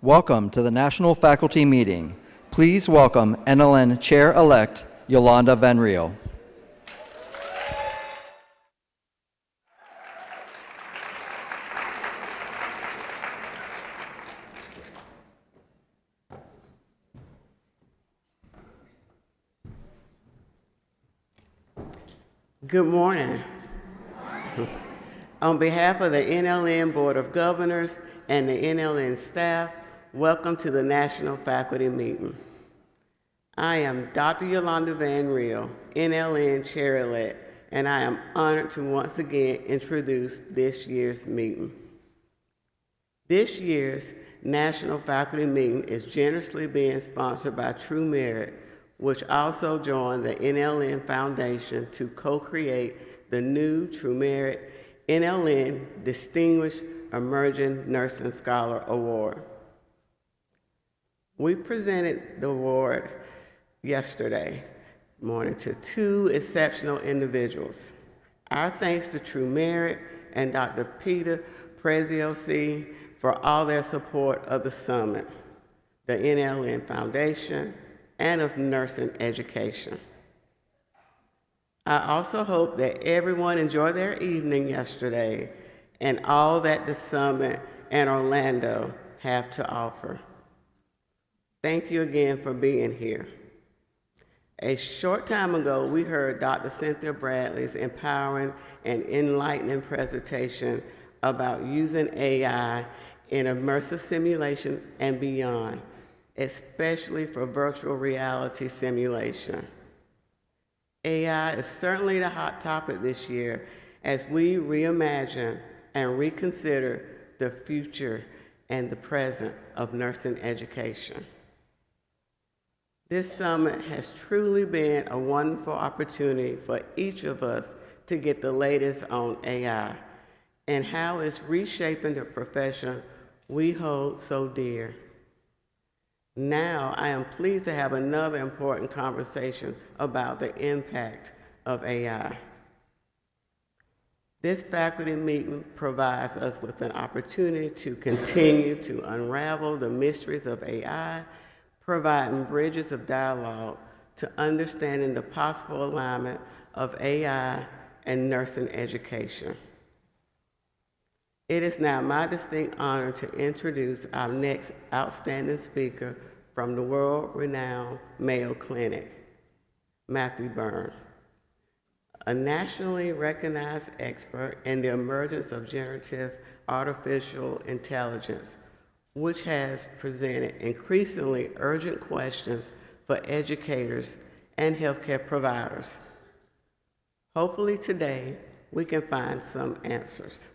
Welcome to the National Faculty Meeting. Please welcome NLN Chair-elect Yolanda Van Riel. Good morning. On behalf of the NLN Board of Governors and the NLN staff, welcome to the National Faculty Meeting. I am Dr. Yolanda Van Riel, NLN Chair-elect, and I am honored to once again introduce this year's meeting. This year's National Faculty Meeting is generously being sponsored by True Merit, which also joined the NLN Foundation to co-create the new True Merit NLN Distinguished Emerging Nursing Scholar Award. We presented the award yesterday morning to two exceptional individuals. Our thanks to True Merit and Dr. Peter Preziosi for all their support of the summit, the NLN Foundation, and of nursing education. I also hope that everyone enjoyed their evening yesterday and all that the summit and Orlando have to offer. Thank you again for being here. A short time ago, we heard Dr. Cynthia Bradley's empowering and enlightening presentation about using AI in immersive simulation and beyond, especially for virtual reality simulation. AI is certainly the hot topic this year as we reimagine and reconsider the future and the present of nursing education. This summit has truly been a wonderful opportunity for each of us to get the latest on AI and how it's reshaping the profession we hold so dear. Now, I am pleased to have another important conversation about the impact of AI. This faculty meeting provides us with an opportunity to continue to unravel the mysteries of AI, providing bridges of dialogue to understanding the possible alignment of AI and nursing education. It is now my distinct honor to introduce our next outstanding speaker from the world-renowned Mayo Clinic, Matthew Byrne, a nationally recognized expert in the emergence of generative artificial intelligence, which has presented increasingly urgent questions for educators and healthcare providers. Hopefully today, we can find some answers.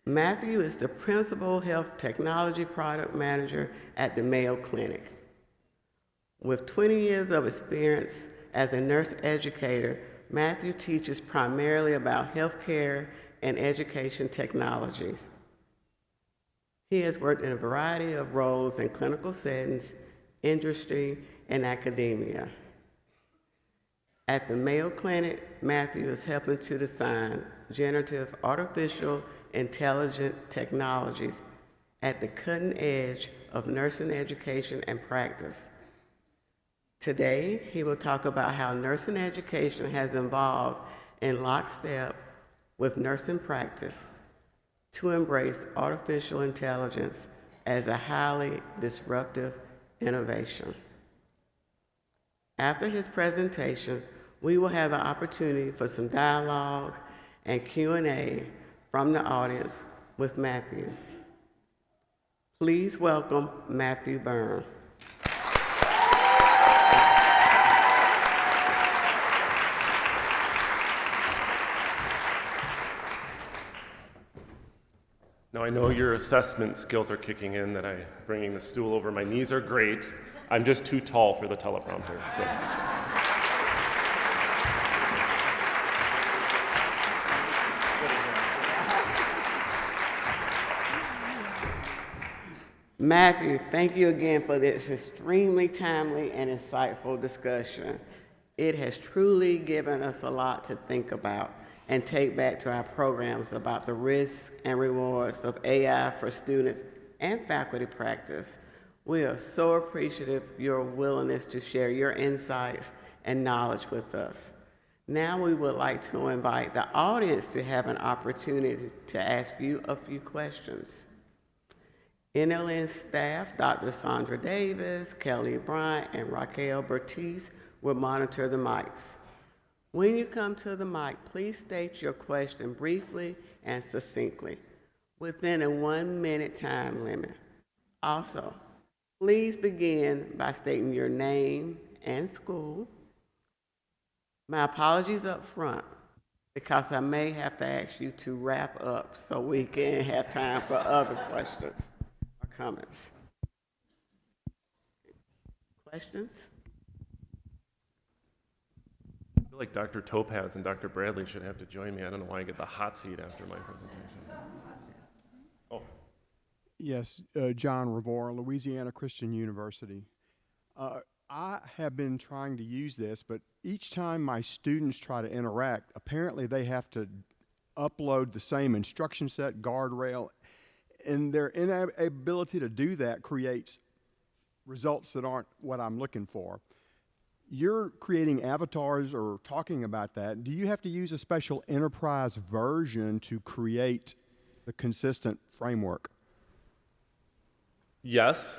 Matthew is the Principal Health Technology Product Manager at the Mayo Clinic. With 20 years of experience as a nurse educator, Matthew teaches primarily about healthcare and education technologies. He has worked in a variety of roles in clinical settings, industry, and academia. At the Mayo Clinic, Matthew is helping to design generative artificial intelligent technologies at the cutting edge of nursing education and practice. Today, he will talk about how nursing education has evolved in lockstep with nursing practice to embrace artificial intelligence as a highly disruptive innovation. After his presentation, we will have the opportunity for some dialogue and Q&A from the audience with Matthew. Please welcome Matthew Byrne. Now I know your assessment skills are kicking in, that I'm bringing the stool over. My knees are great. I'm just too tall for the teleprompter, so. Matthew, thank you again for this extremely timely and insightful discussion. It has truly given us a lot to think about and take back to our programs about the risks and rewards of AI for students and faculty practice. We are so appreciative of your willingness to share your insights and knowledge with us. Now we would like to invite the audience to have an opportunity to ask you a few questions. NLN staff, Dr. Sandra Davis, Kelly Bryant, and Raquel Bertiz will monitor the mics. When you come to the mic, please state your question briefly and succinctly, within a 1-minute time limit. Also, please begin by stating your name and school. My apologies up front, because I may have to ask you to wrap up so we can have time for other questions or comments. Questions? I feel like Dr. Topaz and Dr. Bradley should have to join me. I don't know why I get the hot seat after my presentation. Oh, Yes, John Revore, Louisiana Christian University. I have been trying to use this, but each time my students try to interact, apparently they have to upload the same instruction set, guardrail, and their inability to do that creates results that aren't what I'm looking for. You're creating avatars or talking about that. Do you have to use a special enterprise version to create the consistent framework? yes.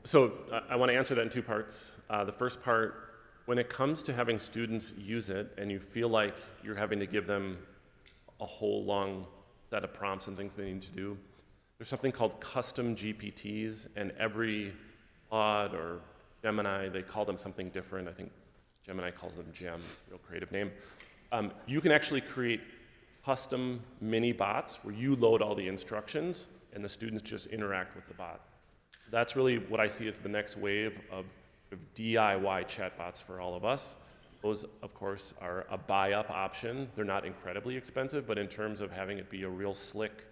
So I want to answer that in two parts. The first part, when it comes to having students use it and you feel like you're having to give them a whole long set of prompts and things they need to do, there's something called custom GPTs, and every Claude or Gemini, they call them something different. I think Gemini calls them gems, real creative name. You can actually create custom mini bots where you load all the instructions and the students just interact with the bot. That's really what I see as the next wave of DIY chatbots for all of us. Those, of course, are a buy-up option. They're not incredibly expensive, but in terms of having it be a real slick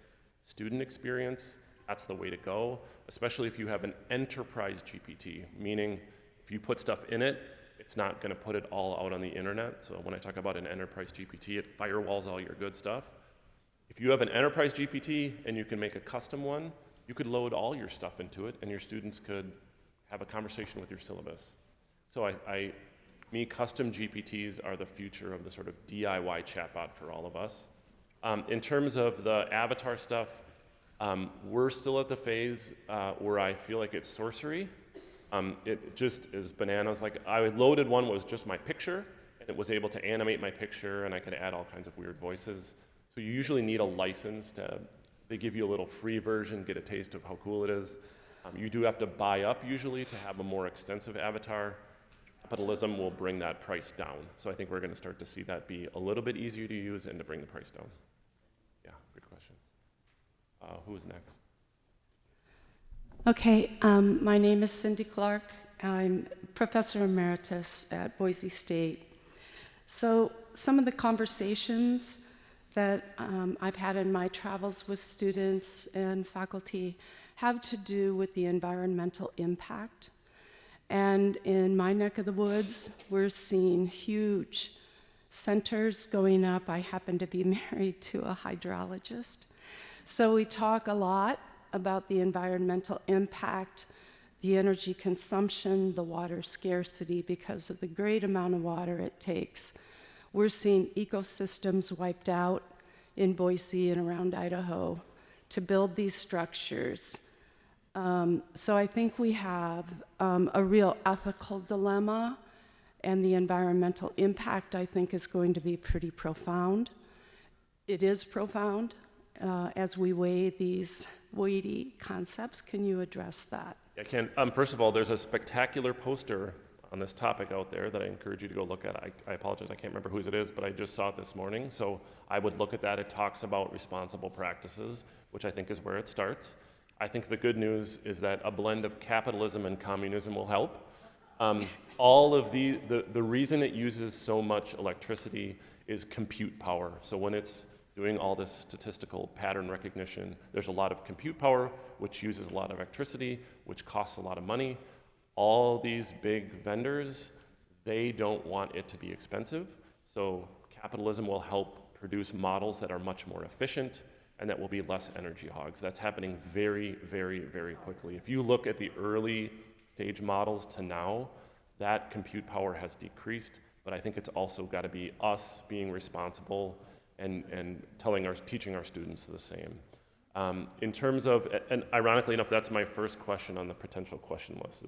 student experience, that's the way to go, especially if you have an enterprise GPT, meaning if you put stuff in it, it's not going to put it all out on the internet. So when I talk about an enterprise GPT, it firewalls all your good stuff. If you have an enterprise GPT and you can make a custom one, you could load all your stuff into it and your students could have a conversation with your syllabus. So custom GPTs are the future of the sort of DIY chatbot for all of us. In terms of the avatar stuff, we're still at the phase where I feel like it's sorcery. It just is bananas. Like, I loaded one was just my picture, and it was able to animate my picture, and I could add all kinds of weird voices. So you usually need a license they give you a little free version, get a taste of how cool it is. You do have to buy up usually to have a more extensive avatar. Capitalism will bring that price down. So I think we're going to start to see that be a little bit easier to use and to bring the price down. Yeah, good question. Who is next? Okay, my name is Cindy Clark. I'm professor emeritus at Boise State. So some of the conversations that I've had in my travels with students and faculty have to do with the environmental impact. And in my neck of the woods, we're seeing huge centers going up. I happen to be married to a hydrologist. So we talk a lot about the environmental impact, the energy consumption, the water scarcity because of the great amount of water it takes. We're seeing ecosystems wiped out in Boise and around Idaho to build these structures. So I think we have a real ethical dilemma, and the environmental impact, I think, is going to be pretty profound. It is profound as we weigh these weighty concepts. Can you address that? I can. First of all, there's a spectacular poster on this topic out there that I encourage you to go look at. I apologize, I can't remember whose it is, but I just saw it this morning. So I would look at that. It talks about responsible practices, which I think is where it starts. I think the good news is that a blend of capitalism and communism will help. All of the reason it uses so much electricity is compute power. So when it's doing all this statistical pattern recognition, there's a lot of compute power, which uses a lot of electricity, which costs a lot of money. All these big vendors, they don't want it to be expensive. So capitalism will help produce models that are much more efficient, and that we'll be less energy hogs. That's happening very, very, very quickly. If you look at the early stage models to now, that compute power has decreased, but I think it's also got to be us being responsible and teaching our students the same. In terms of, and ironically enough, that's my first question on the potential question list.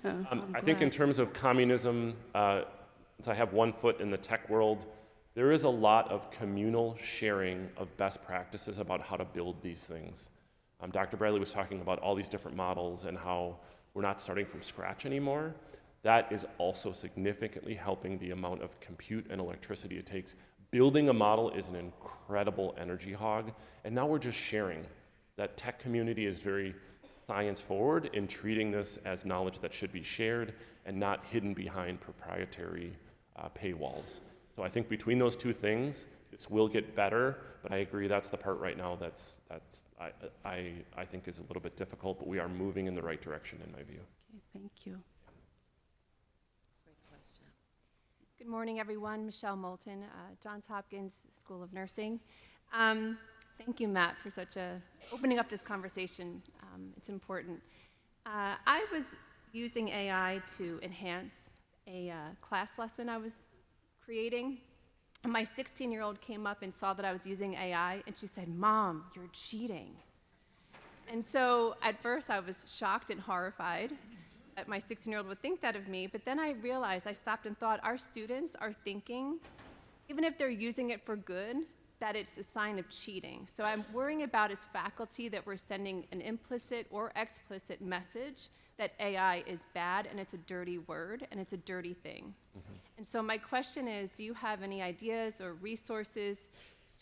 I think in terms of communism, since I have one foot in the tech world, there is a lot of communal sharing of best practices about how to build these things. Dr. Bradley was talking about all these different models and how we're not starting from scratch anymore. That is also significantly helping the amount of compute and electricity it takes. Building a model is an incredible energy hog, and now we're just sharing. That tech community is very science forward in treating this as knowledge that should be shared and not hidden behind proprietary paywalls. So I think between those two things, this will get better, but I agree that's the part right now I think is a little bit difficult, but we are moving in the right direction in my view. Okay, thank you. Good morning, everyone. Michelle Moulton, Johns Hopkins School of Nursing. Thank you, Matt, for opening up this conversation. It's important. I was using AI to enhance a class lesson I was creating. And my 16-year-old came up and saw that I was using AI, and she said, "Mom, you're cheating." And so at first I was shocked and horrified that my 16-year-old would think that of me, but then I realized, I stopped and thought, our students are thinking, even if they're using it for good, that it's a sign of cheating. So I'm worrying about as faculty that we're sending an implicit or explicit message that AI is bad and it's a dirty word and it's a dirty thing. Mm-hmm. And so my question is, do you have any ideas or resources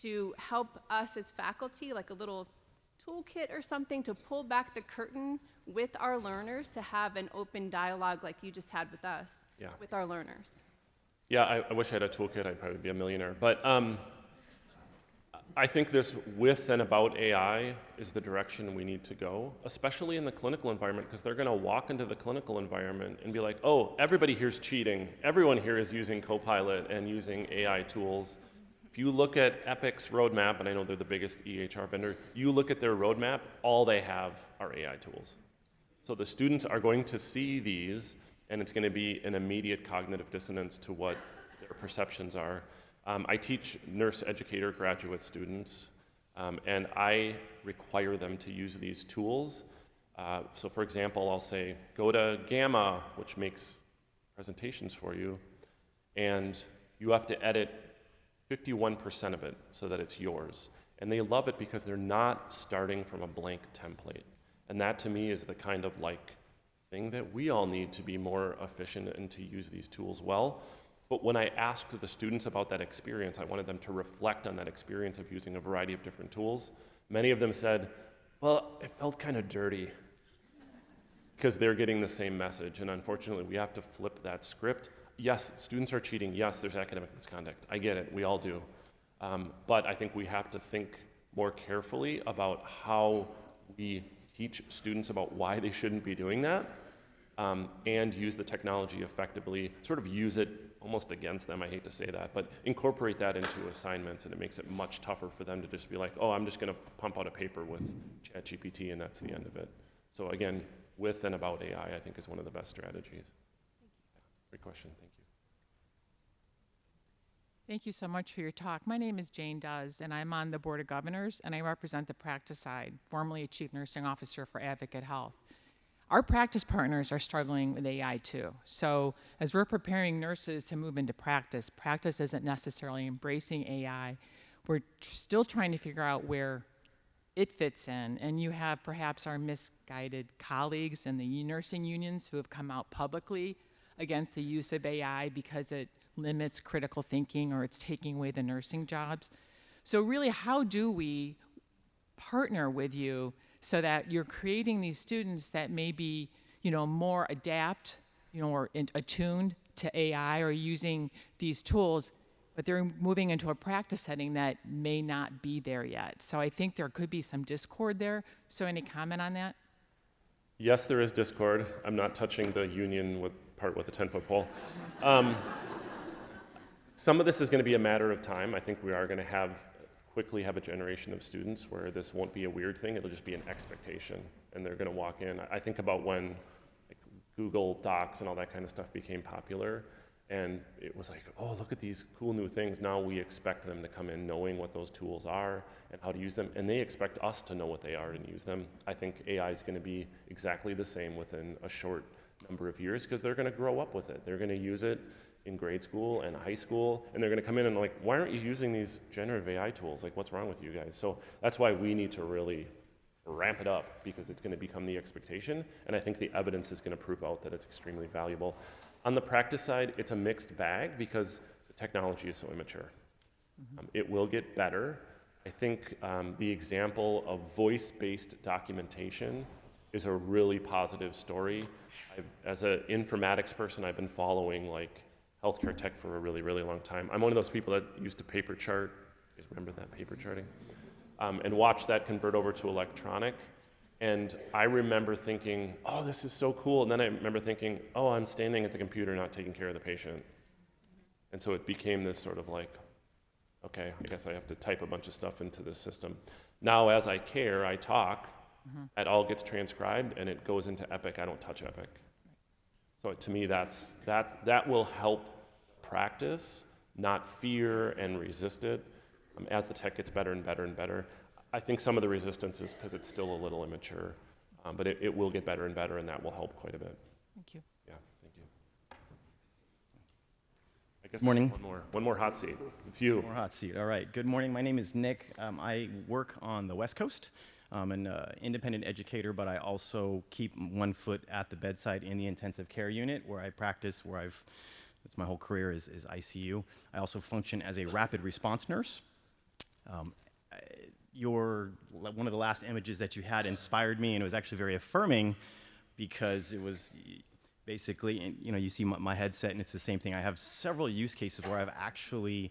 to help us as faculty, like a little toolkit or something, to pull back the curtain with our learners to have an open dialogue like you just had with us, with our learners? Yeah, I wish I had a toolkit. I'd probably be a millionaire. But I think this with and about AI is the direction we need to go, especially in the clinical environment, because they're going to walk into the clinical environment and be like, oh, everybody here's cheating. Everyone here is using Copilot and using AI tools. If you look at Epic's roadmap, and I know they're the biggest EHR vendor, you look at their roadmap, all they have are AI tools. So the students are going to see these, and it's going to be an immediate cognitive dissonance to what their perceptions are. I teach nurse educator graduate students, and I require them to use these tools. So for example, I'll say, go to Gamma, which makes presentations for you, and you have to edit 51% of it so that it's yours. And they love it because they're not starting from a blank template. And that to me is the kind of thing that we all need to be more efficient and to use these tools well. But when I asked the students about that experience, I wanted them to reflect on that experience of using a variety of different tools. Many of them said, well, it felt kind of dirty, because they're getting the same message. And unfortunately, we have to flip that script. Yes, students are cheating. Yes, there's academic misconduct. I get it. We all do. But I think we have to think more carefully about how we teach students about why they shouldn't be doing that, and use the technology effectively, sort of use it almost against them. I hate to say that, but incorporate that into assignments, and it makes it much tougher for them to just be like, oh, I'm just going to pump out a paper with ChatGPT, and that's the end of it. So again, with and about AI, I think is one of the best strategies. Great question. Thank you. Thank you so much for your talk. My name is Jane Duz, and I'm on the Board of Governors, and I represent the practice side, formerly a Chief Nursing Officer for Advocate Health. Our practice partners are struggling with AI too. So as we're preparing nurses to move into practice, practice isn't necessarily embracing AI. We're still trying to figure out where it fits in. And you have perhaps our misguided colleagues in the nursing unions who have come out publicly against the use of AI because it limits critical thinking or it's taking away the nursing jobs. So really, how do we partner with you so that you're creating these students that may be, more adapt, or attuned to AI or using these tools, but they're moving into a practice setting that may not be there yet. So I think there could be some discord there. So any comment on that? Yes, there is discord. I'm not touching the union part with the 10-foot pole. Some of this is going to be a matter of time. I think we are going to have quickly have a generation of students where this won't be a weird thing, it'll just be an expectation. And they're gonna walk in. I think about when like, Google Docs and all that kind of stuff became popular, and it was like, oh, look at these cool new things. Now we expect them to come in knowing what those tools are and how to use them, and they expect us to know what they are and use them. I think AI is gonna be exactly the same within a short number of years, because they're gonna grow up with it. They're gonna use it in grade school and high school, and they're gonna come in and like, why aren't you using these generative AI tools? Like, what's wrong with you guys? So that's why we need to really ramp it up, because it's gonna become the expectation, and I think the evidence is gonna prove out that it's extremely valuable. On the practice side, it's a mixed bag because the technology is so immature. It will get better. I think the example of voice-based documentation is a really positive story. As an informatics person, I've been following like healthcare tech for a really, really long time. I'm one of those people that used to paper chart. You guys remember that paper charting? And watch that convert over to electronic. And I remember thinking, oh, this is so cool. And then I remember thinking, oh, I'm standing at the computer not taking care of the patient. And so it became this sort of like, okay, I guess I have to type a bunch of stuff into this system. Now, as I care, I talk, it all gets transcribed, and it goes into Epic. I don't touch Epic. So to me, that will help practice, not fear and resist it, as the tech gets better and better and better. I think some of the resistance is because it's still a little immature, but it will get better and better, and that will help quite a bit. Thank you. Yeah, thank you. I guess Morning. One more hot seat. It's you. More hot seat. All right. Good morning. My name is Nick. I work on the West Coast. I'm an independent educator, but I also keep one foot at the bedside in the intensive care unit where I practice, that's my whole career is ICU. I also function as a rapid response nurse. One of the last images that you had inspired me, and it was actually very affirming because it was basically, you see my headset, and it's the same thing. I have several use cases where I've actually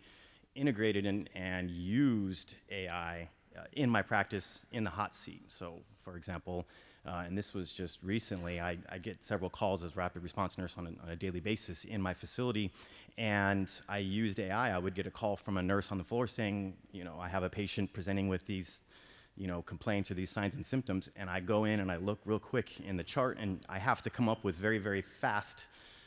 integrated and used AI in my practice in the hot seat. So, for example, and this was just recently, I get several calls as rapid response nurse on a daily basis in my facility, and I used AI. I would get a call from a nurse on the floor saying, I have a patient presenting with these, complaints or these signs and symptoms, and I go in and I look real quick in the chart, and I have to come up with very, very fast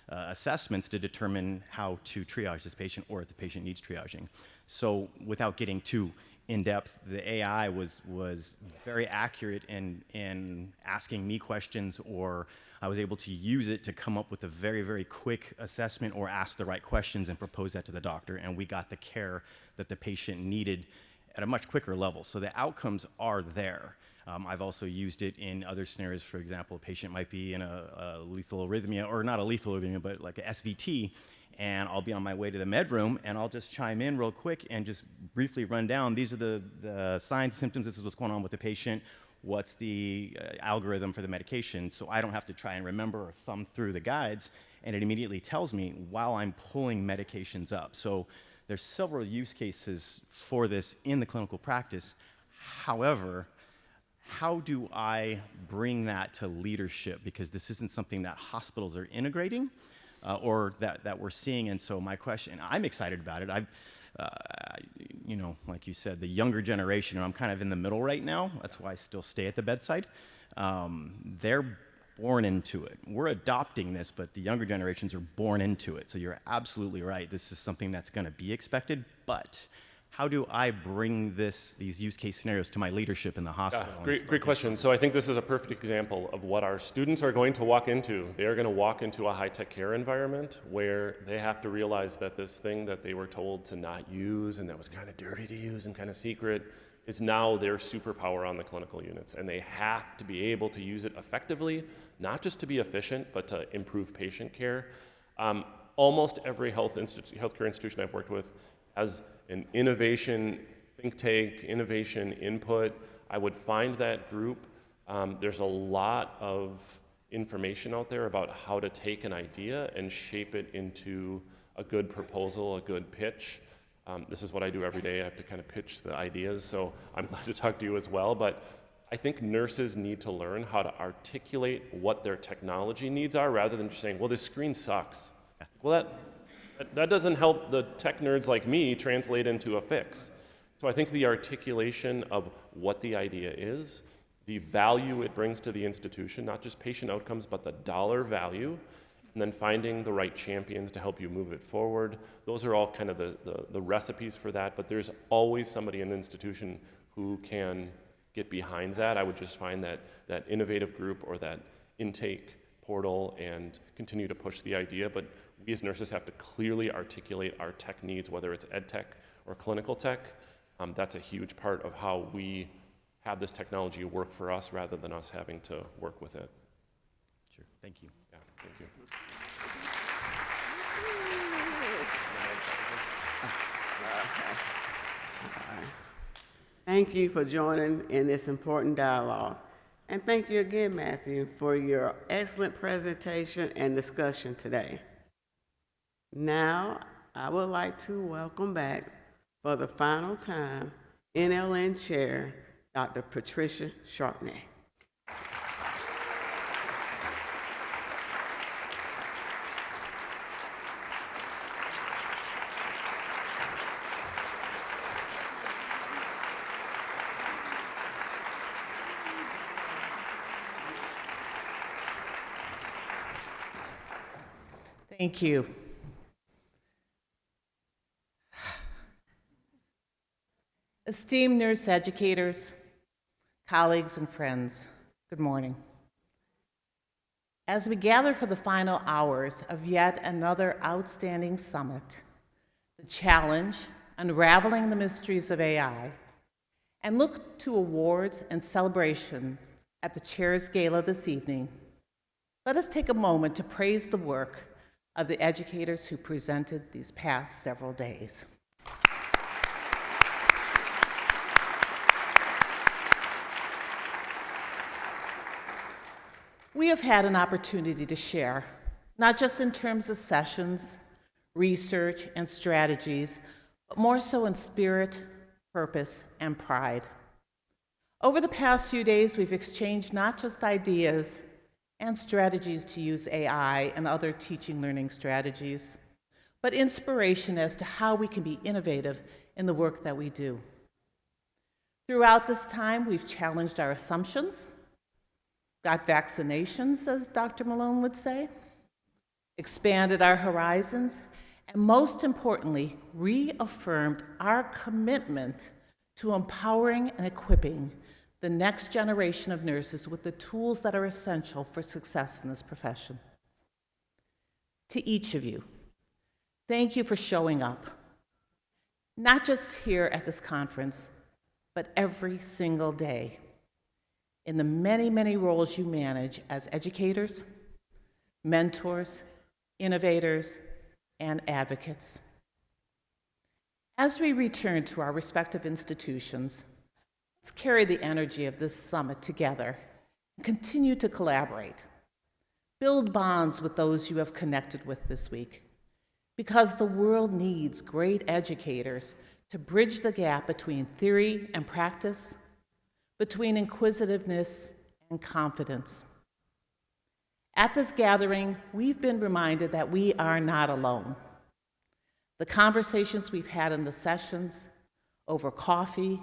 assessments to determine how to triage this patient or if the patient needs triaging. So without getting too in-depth, the AI was very accurate in asking me questions, or I was able to use it to come up with a very, very quick assessment or ask the right questions and propose that to the doctor, and we got the care that the patient needed at a much quicker level. So the outcomes are there. I've also used it in other scenarios. For example, a patient might be in a lethal arrhythmia, or not a lethal arrhythmia, but like a SVT, and I'll be on my way to the med room, and I'll just chime in real quick and just briefly run down, these are the signs, symptoms, this is what's going on with the patient, what's the algorithm for the medication, so I don't have to try and remember or thumb through the guides, and it immediately tells me while I'm pulling medications up. So there's several use cases for this in the clinical practice. However, how do I bring that to leadership? Because this isn't something that hospitals are integrating, or that we're seeing. And so my question, I'm excited about it. Like you said, the younger generation, and I'm kind of in the middle right now. That's why I still stay at the bedside. They're born into it. We're adopting this, but the younger generations are born into it. So you're absolutely right. This is something that's going to be expected, but how do I bring these use case scenarios to my leadership in the hospital? Great question. So I think this is a perfect example of what our students are going to walk into. They are going to walk into a high-tech care environment where they have to realize that this thing that they were told to not use and that was kind of dirty to use and kind of secret is now their superpower on the clinical units. And they have to be able to use it effectively, not just to be efficient, but to improve patient care. Almost every healthcare institution I've worked with has an innovation think tank, innovation input. I would find that group. There's a lot of information out there about how to take an idea and shape it into a good proposal, a good pitch. This is what I do every day. I have to kind of pitch the ideas, so I'm glad to talk to you as well. But I think nurses need to learn how to articulate what their technology needs are rather than just saying, well, this screen sucks. Well, that doesn't help the tech nerds like me translate into a fix. So I think the articulation of what the idea is, the value it brings to the institution, not just patient outcomes, but the dollar value, and then finding the right champions to help you move it forward. Those are all kind of the recipes for that, but there's always somebody in the institution who can get behind that. I would just find that innovative group or that intake portal and continue to push the idea, but we as nurses have to clearly articulate our tech needs, whether it's ed tech or clinical tech. That's a huge part of how we have this technology work for us rather than us having to work with it. Sure, thank you. Yeah, thank you. Thank you for joining in this important dialogue. And thank you again, Matthew, for your excellent presentation and discussion today. Now, I would like to welcome back for the final time NLN Chair, Dr. Patricia Sharpney. Thank you. Esteemed nurse educators, colleagues, and friends, good morning. As we gather for the final hours of yet another outstanding summit, the challenge, unraveling the mysteries of AI, and look to awards and celebration at the Chair's Gala this evening, let us take a moment to praise the work of the educators who presented these past several days. We have had an opportunity to share, not just in terms of sessions, research, and strategies, but more so in spirit, purpose, and pride. Over the past few days, we've exchanged not just ideas and strategies to use AI and other teaching learning strategies, but inspiration as to how we can be innovative in the work that we do. Throughout this time, we've challenged our assumptions, got vaccinations, as Dr. Malone would say, expanded our horizons, and most importantly, reaffirmed our commitment to empowering and equipping the next generation of nurses with the tools that are essential for success in this profession. To each of you, thank you for showing up, not just here at this conference, but every single day in the many, many roles you manage as educators, mentors, innovators, and advocates. As we return to our respective institutions, let's carry the energy of this summit together and continue to collaborate. Build bonds with those you have connected with this week, because the world needs great educators to bridge the gap between theory and practice, between inquisitiveness and confidence. At this gathering, we've been reminded that we are not alone. The conversations we've had in the sessions, over coffee,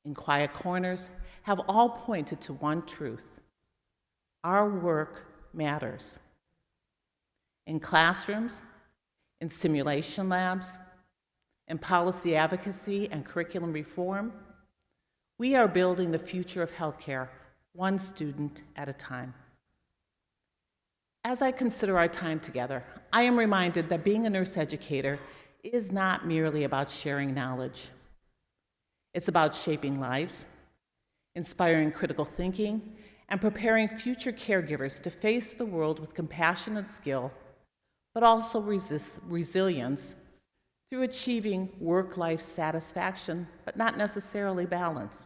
in quiet corners, have all pointed to one truth: our work matters. In classrooms, in simulation labs, in policy advocacy and curriculum reform, we are building the future of healthcare, one student at a time. As I consider our time together, I am reminded that being a nurse educator is not merely about sharing knowledge. It's about shaping lives, inspiring critical thinking, and preparing future caregivers to face the world with compassion and skill, but also resilience through achieving work-life satisfaction, but not necessarily balance.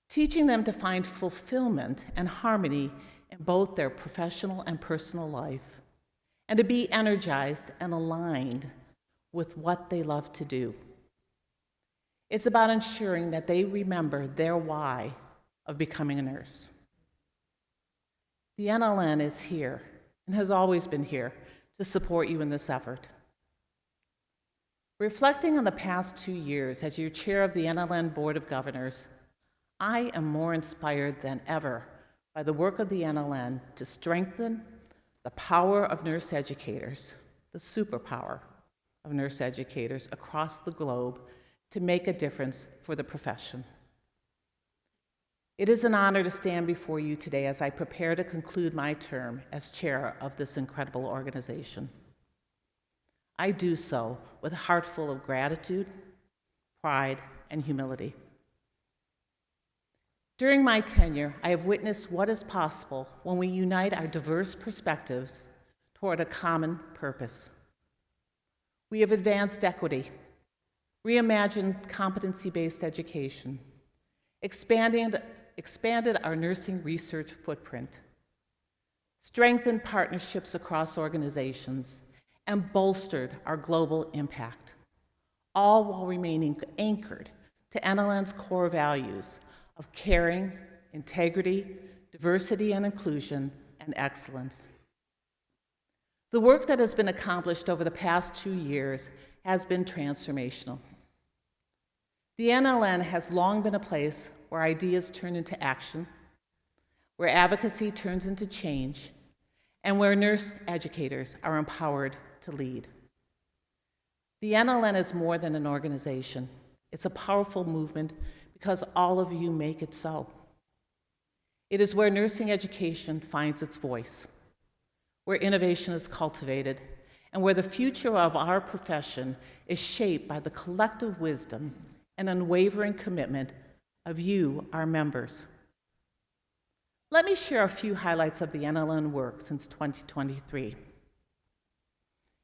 Teaching them to find fulfillment and harmony in both their professional and personal life, and to be energized and aligned with what they love to do. It's about ensuring that they remember their why of becoming a nurse. The NLN is here and has always been here to support you in this effort. Reflecting on the past 2 years as your chair of the NLN Board of Governors, I am more inspired than ever by the work of the NLN to strengthen the power of nurse educators, the superpower of nurse educators across the globe to make a difference for the profession. It is an honor to stand before you today as I prepare to conclude my term as chair of this incredible organization. I do so with a heart full of gratitude, pride, and humility. During my tenure, I have witnessed what is possible when we unite our diverse perspectives toward a common purpose. We have advanced equity, reimagined competency-based education, expanded our nursing research footprint, strengthened partnerships across organizations, and bolstered our global impact, all while remaining anchored to NLN's core values of caring, integrity, diversity and inclusion, and excellence. The work that has been accomplished over the past 2 years has been transformational. The NLN has long been a place where ideas turn into action, where advocacy turns into change, and where nurse educators are empowered to lead. The NLN is more than an organization. It's a powerful movement because all of you make it so. It is where nursing education finds its voice, where innovation is cultivated, and where the future of our profession is shaped by the collective wisdom and unwavering commitment of you, our members. Let me share a few highlights of the NLN work since 2023.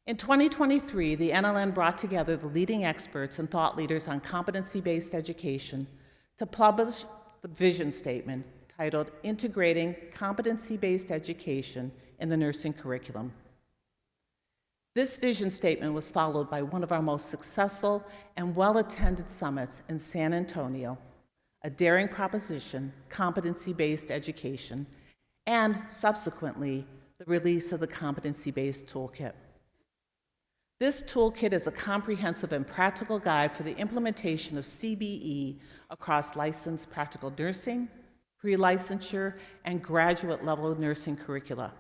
In 2023, the NLN brought together the leading experts and thought leaders on competency-based education to publish the vision statement titled Integrating Competency-Based Education in the Nursing Curriculum. This vision statement was followed by one of our most successful and well-attended summits in San Antonio, a daring proposition, competency-based education, and subsequently, the release of the competency-based toolkit. This toolkit is a comprehensive and practical guide for the implementation of CBE across licensed practical nursing, pre-licensure, and graduate-level nursing curricula.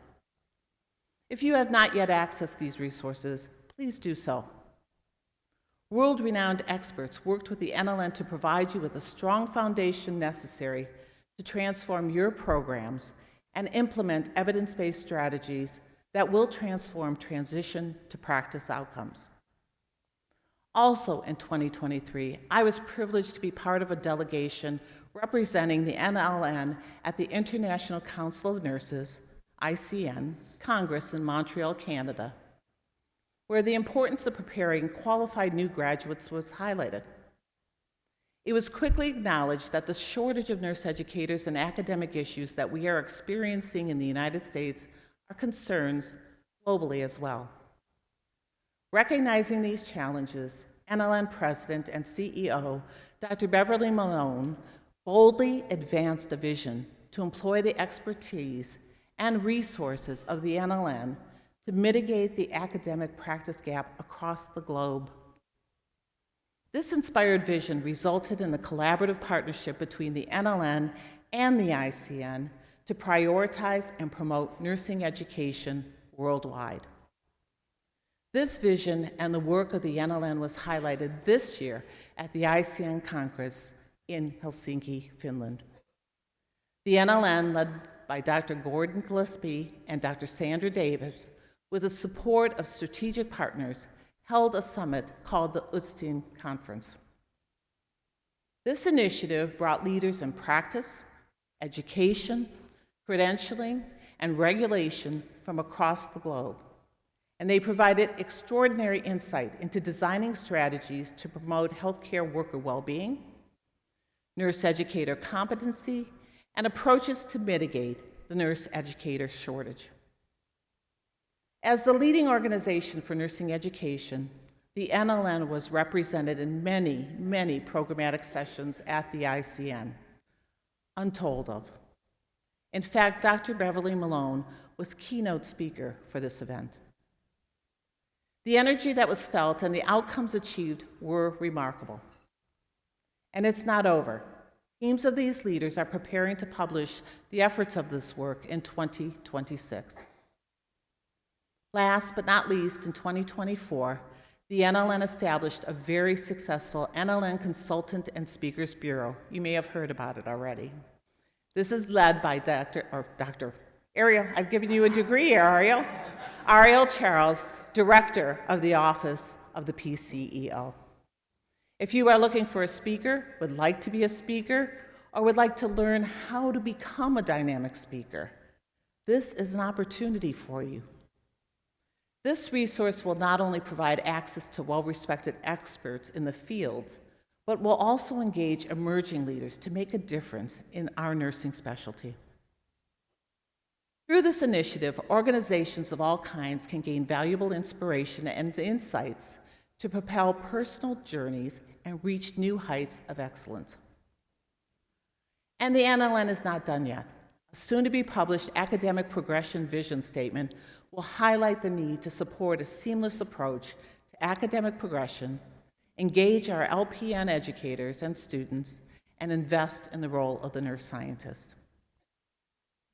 If you have not yet accessed these resources, please do so. World-renowned experts worked with the NLN to provide you with a strong foundation necessary to transform your programs and implement evidence-based strategies that will transform transition to practice outcomes. Also in 2023, I was privileged to be part of a delegation representing the NLN at the International Council of Nurses, ICN, Congress in Montreal, Canada, where the importance of preparing qualified new graduates was highlighted. It was quickly acknowledged that the shortage of nurse educators and academic issues that we are experiencing in the United States are concerns globally as well. Recognizing these challenges, NLN President and CEO, Dr. Beverly Malone, boldly advanced a vision to employ the expertise and resources of the NLN to mitigate the academic practice gap across the globe. This inspired vision resulted in a collaborative partnership between the NLN and the ICN to prioritize and promote nursing education worldwide. This vision and the work of the NLN was highlighted this year at the ICN Congress in Helsinki, Finland. The NLN, led by Dr. Gordon Gillespie and Dr. Sandra Davis, with the support of strategic partners, held a summit called the Utstein Conference. This initiative brought leaders in practice, education, credentialing, and regulation from across the globe, and they provided extraordinary insight into designing strategies to promote healthcare worker well-being, nurse educator competency, and approaches to mitigate the nurse educator shortage. As the leading organization for nursing education, the NLN was represented in many, many programmatic sessions at the ICN, untold of. In fact, Dr. Beverly Malone was keynote speaker for this event. The energy that was felt and the outcomes achieved were remarkable. And it's not over. Teams of these leaders are preparing to publish the efforts of this work in 2026. Last but not least, in 2024, the NLN established a very successful NLN Consultant and Speakers Bureau. You may have heard about it already. This is led by Dr. Ariel, I've given you a degree here, Ariel. Ariel Charles, Director of the Office of the PCEO. If you are looking for a speaker, would like to be a speaker, or would like to learn how to become a dynamic speaker, this is an opportunity for you. This resource will not only provide access to well-respected experts in the field, but will also engage emerging leaders to make a difference in our nursing specialty. Through this initiative, organizations of all kinds can gain valuable inspiration and insights to propel personal journeys and reach new heights of excellence. And the NLN is not done yet. A soon-to-be-published academic progression vision statement will highlight the need to support a seamless approach to academic progression, engage our LPN educators and students, and invest in the role of the nurse scientist.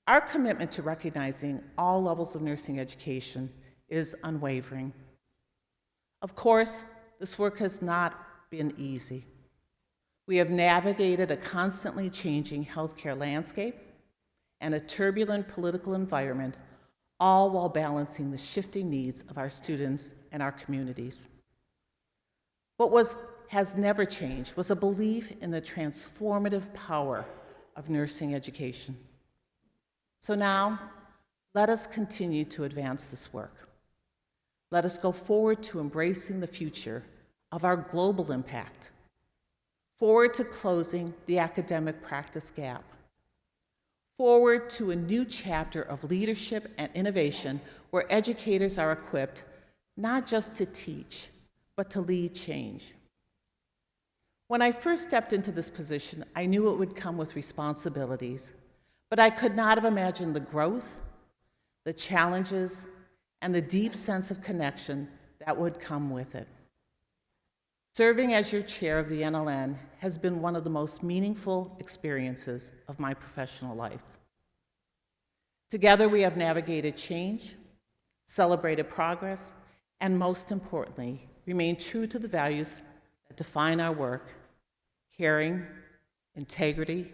Our commitment to recognizing all levels of nursing education is unwavering. Of course, this work has not been easy. We have navigated a constantly changing healthcare landscape and a turbulent political environment, all while balancing the shifting needs of our students and our communities. What has never changed was a belief in the transformative power of nursing education. So now, let us continue to advance this work. Let us go forward to embracing the future of our global impact, forward to closing the academic practice gap, forward to a new chapter of leadership and innovation where educators are equipped not just to teach, but to lead change. When I first stepped into this position, I knew it would come with responsibilities, but I could not have imagined the growth, the challenges, and the deep sense of connection that would come with it. Serving as your chair of the NLN has been one of the most meaningful experiences of my professional life. Together, we have navigated change, celebrated progress, and most importantly, remained true to the values that define our work: caring, integrity,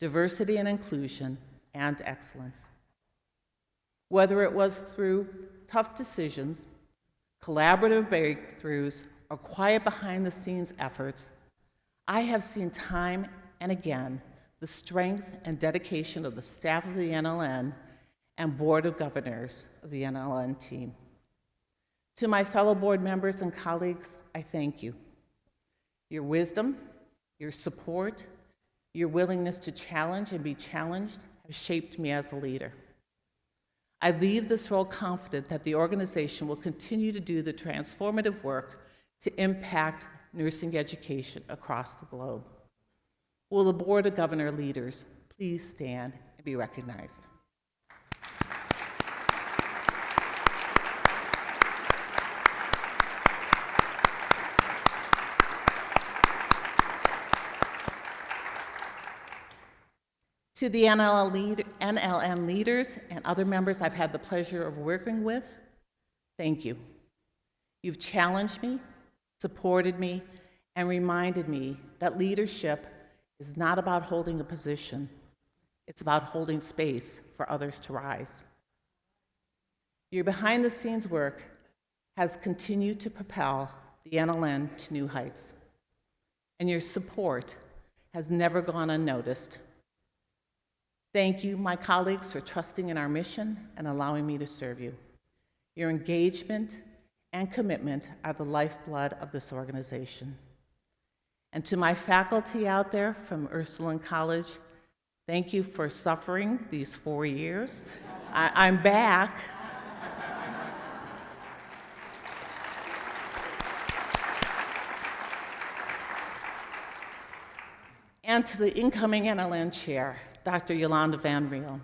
diversity and inclusion, and excellence. Whether it was through tough decisions, collaborative breakthroughs, or quiet behind-the-scenes efforts, I have seen time and again the strength and dedication of the staff of the NLN and Board of Governors of the NLN team. To my fellow board members and colleagues, I thank you. Your wisdom, your support, your willingness to challenge and be challenged have shaped me as a leader. I leave this role confident that the organization will continue to do the transformative work to impact nursing education across the globe. Will the Board of Governor leaders please stand and be recognized? To the NLN leaders and other members I've had the pleasure of working with, thank you. You've challenged me, supported me, and reminded me that leadership is not about holding a position. It's about holding space for others to rise. Your behind-the-scenes work has continued to propel the NLN to new heights, and your support has never gone unnoticed. Thank you, my colleagues, for trusting in our mission and allowing me to serve you. Your engagement and commitment are the lifeblood of this organization. And to my faculty out there from Ursuline College, thank you for suffering these 4 years. I'm back. And to the incoming NLN chair, Dr. Yolanda Van Riel,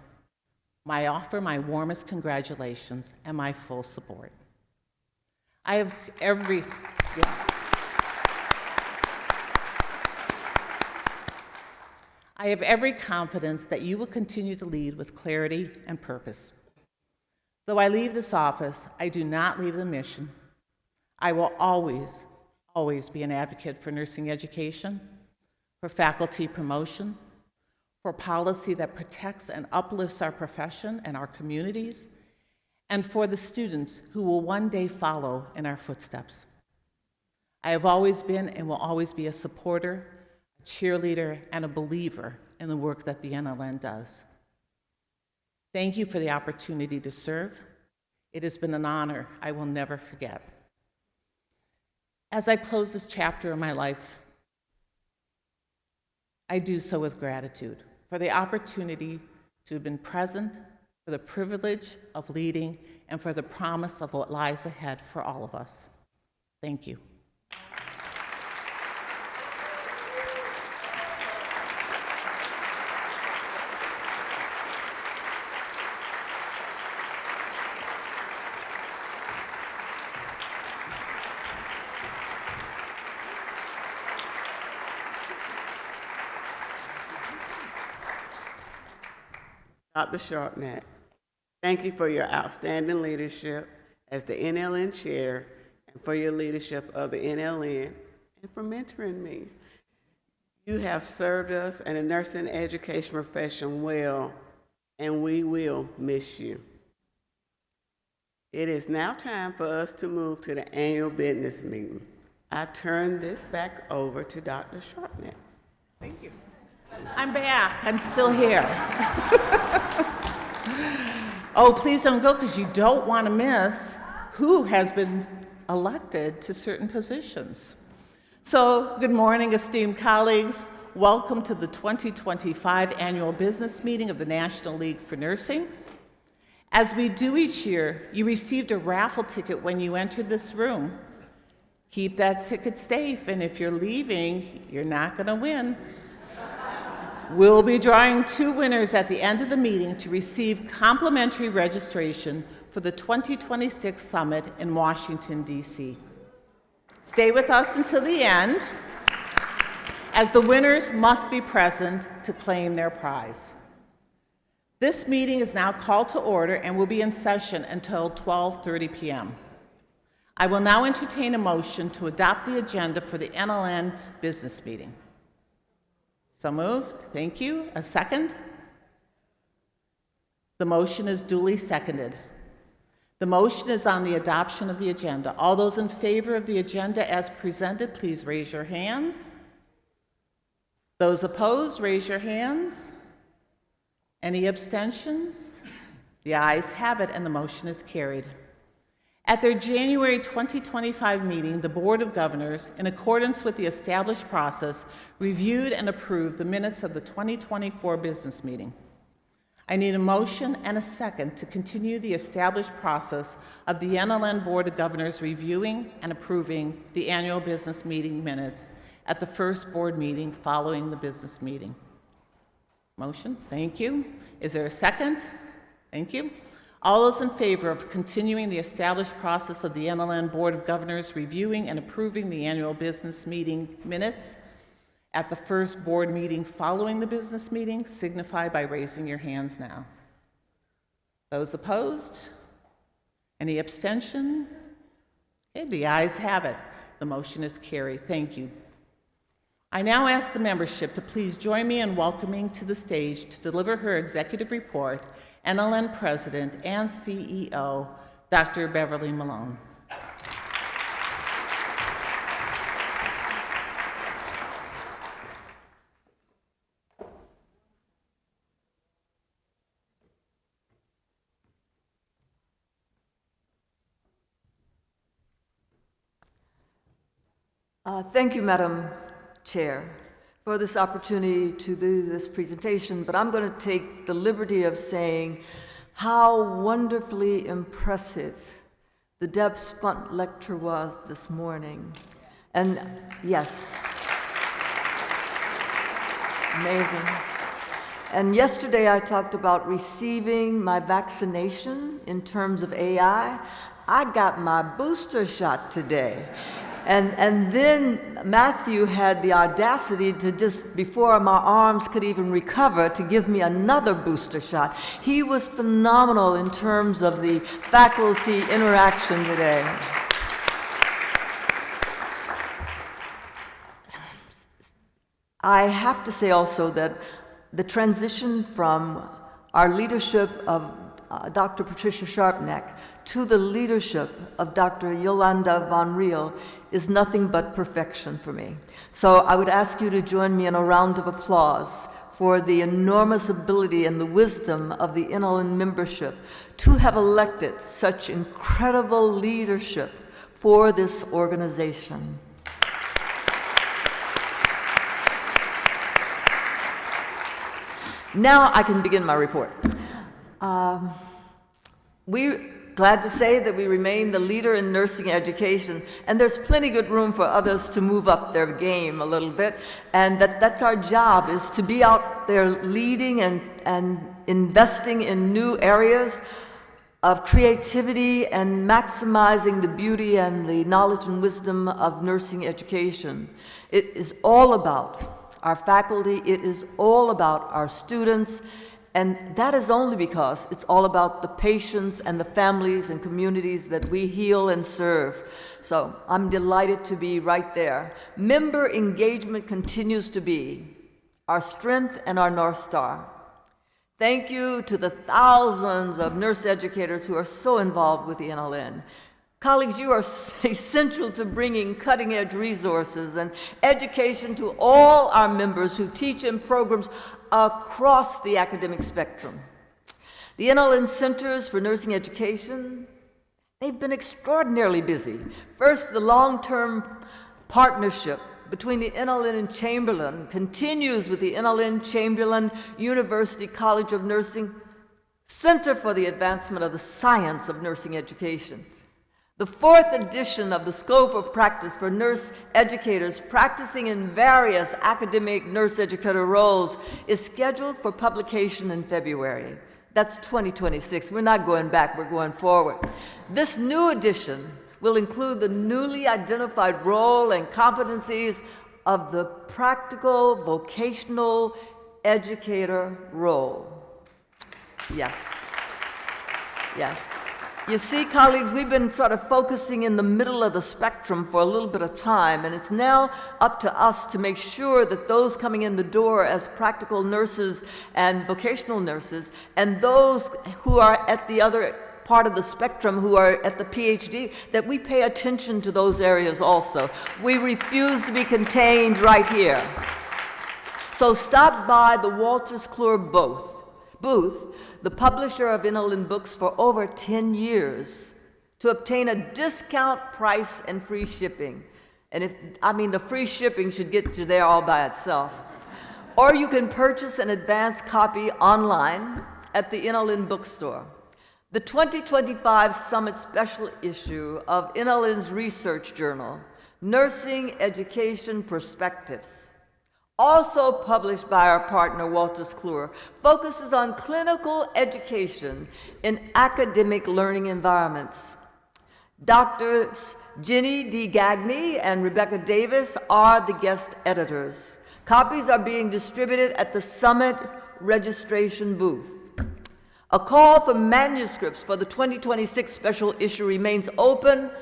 I offer my warmest congratulations and my full support. I have every, yes. I have every confidence that you will continue to lead with clarity and purpose. Though I leave this office, I do not leave the mission. I will always, always be an advocate for nursing education, for faculty promotion, for policy that protects and uplifts our profession and our communities, and for the students who will one day follow in our footsteps. I have always been and will always be a supporter, a cheerleader, and a believer in the work that the NLN does. Thank you for the opportunity to serve. It has been an honor I will never forget. As I close this chapter in my life, I do so with gratitude for the opportunity to have been present, for the privilege of leading, and for the promise of what lies ahead for all of us. Thank you. Dr. Sharpnack, thank you for your outstanding leadership as the NLN Chair and for your leadership of the NLN and for mentoring me. You have served us and the nursing education profession well, and we will miss you. It is now time for us to move to the annual business meeting. I turn this back over to Dr. Sharpnack. Thank you. I'm back. I'm still here. Oh, please don't go, because you don't want to miss who has been elected to certain positions. So, good morning, esteemed colleagues. Welcome to the 2025 annual business meeting of the National League for Nursing. As we do each year, you received a raffle ticket when you entered this room. Keep that ticket safe, and if you're leaving, you're not going to win. We'll be drawing 2 winners at the end of the meeting to receive complimentary registration for the 2026 Summit in Washington, D.C. Stay with us until the end, as the winners must be present to claim their prize. This meeting is now called to order and will be in session until 12:30 p.m. I will now entertain a motion to adopt the agenda for the NLN business meeting. So moved. Thank you. A second? The motion is duly seconded. The motion is on the adoption of the agenda. All those in favor of the agenda as presented, please raise your hands. Those opposed, raise your hands. Any abstentions? The ayes have it, and the motion is carried. At their January 2025 meeting, the Board of Governors, in accordance with the established process, reviewed and approved the minutes of the 2024 business meeting. I need a motion and a second to continue the established process of the NLN Board of Governors reviewing and approving the annual business meeting minutes at the first board meeting following the business meeting. Motion? Thank you. Is there a second? Thank you. All those in favor of continuing the established process of the NLN Board of Governors reviewing and approving the annual business meeting minutes at the first board meeting following the business meeting, signify by raising your hands now. Those opposed? Any abstention? Okay, the ayes have it. The motion is carried. Thank you. I now ask the membership to please join me in welcoming to the stage to deliver her executive report NLN President and CEO, Dr. Beverly Malone. Thank you, Madam Chair, for this opportunity to do this presentation, but I'm going to take the liberty of saying how wonderfully impressive the Deb Spunt lecture was this morning. And yes, amazing. And yesterday I talked about receiving my vaccination in terms of AI. I got my booster shot today. And then Matthew had the audacity to just, before my arms could even recover, to give me another booster shot. He was phenomenal in terms of the faculty interaction today. I have to say also that the transition from our leadership of Dr. Patricia Sharpneck to the leadership of Dr. Yolanda Van Riel is nothing but perfection for me. So I would ask you to join me in a round of applause for the enormous ability and the wisdom of the NLN membership to have elected such incredible leadership for this organization. Now I can begin my report. We're glad to say that we remain the leader in nursing education, and there's plenty good room for others to move up their game a little bit, and that's our job, is to be out there leading and investing in new areas of creativity and maximizing the beauty and the knowledge and wisdom of nursing education. It is all about our faculty, it is all about our students, and that is only because it's all about the patients and the families and communities that we heal and serve. So I'm delighted to be right there. Member engagement continues to be our strength and our North Star. Thank you to the thousands of nurse educators who are so involved with the NLN. Colleagues, you are essential to bringing cutting-edge resources and education to all our members who teach in programs across the academic spectrum. The NLN Centers for Nursing Education, they've been extraordinarily busy. First, the long-term partnership between the NLN and Chamberlain continues with the NLN Chamberlain University College of Nursing Center for the Advancement of the Science of Nursing Education. The fourth edition of the Scope of Practice for nurse educators practicing in various academic nurse educator roles is scheduled for publication in February. That's 2026. We're not going back, we're going forward. This new edition will include the newly identified role and competencies of the practical vocational educator role. Yes. Yes. You see, colleagues, we've been sort of focusing in the middle of the spectrum for a little bit of time, and it's now up to us to make sure that those coming in the door as practical nurses and vocational nurses, and those who are at the other part of the spectrum who are at the PhD, that we pay attention to those areas also. We refuse to be contained right here. So stop by the Wolters Kluwer booth, the publisher of NLN books for over 10 years, to obtain a discount price and free shipping. And the free shipping should get you there all by itself. Or you can purchase an advanced copy online at the NLN bookstore. The 2025 Summit Special Issue of NLN's research journal, Nursing Education Perspectives, also published by our partner Wolters Kluwer, focuses on clinical education in academic learning environments. Doctors Jenny D. Gagné and Rebecca Davis are the guest editors. Copies are being distributed at the Summit registration booth. A call for manuscripts for the 2026 special issue remains open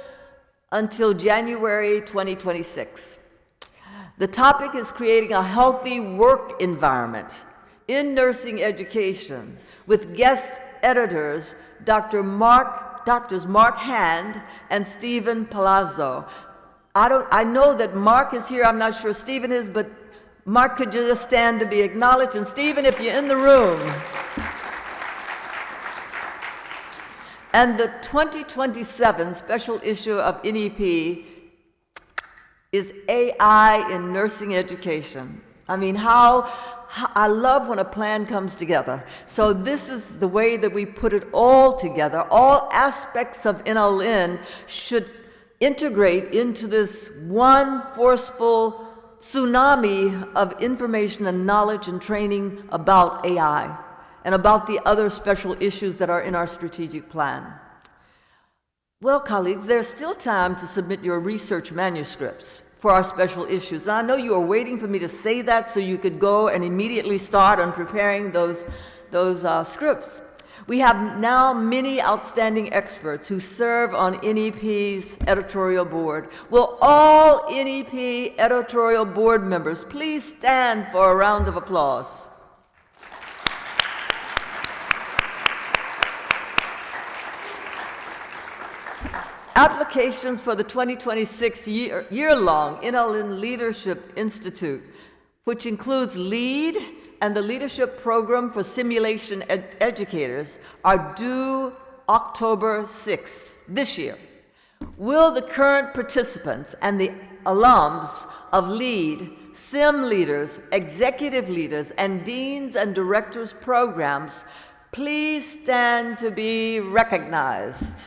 until January 2026. The topic is creating a healthy work environment in nursing education with guest editors Drs. Mark Hand and Stephen Palazzo. I know that Mark is here, I'm not sure Stephen is, but Mark, could you just stand to be acknowledged? And Stephen, if you're in the room. And the 2027 special issue of NEP is AI in nursing education. I mean, how I love when a plan comes together. So this is the way that we put it all together. All aspects of NLN should integrate into this one forceful tsunami of information and knowledge and training about AI and about the other special issues that are in our strategic plan. Well, colleagues, there's still time to submit your research manuscripts for our special issues. And I know you are waiting for me to say that so you could go and immediately start on preparing those scripts. We have now many outstanding experts who serve on NEP's editorial board. Will all NEP editorial board members please stand for a round of applause? Applications for the 2026 year-long NLN Leadership Institute, which includes LEAD and the Leadership Program for Simulation Educators, are due October 6th this year. Will the current participants and the alums of LEAD, SIM leaders, executive leaders, and deans and directors programs please stand to be recognized?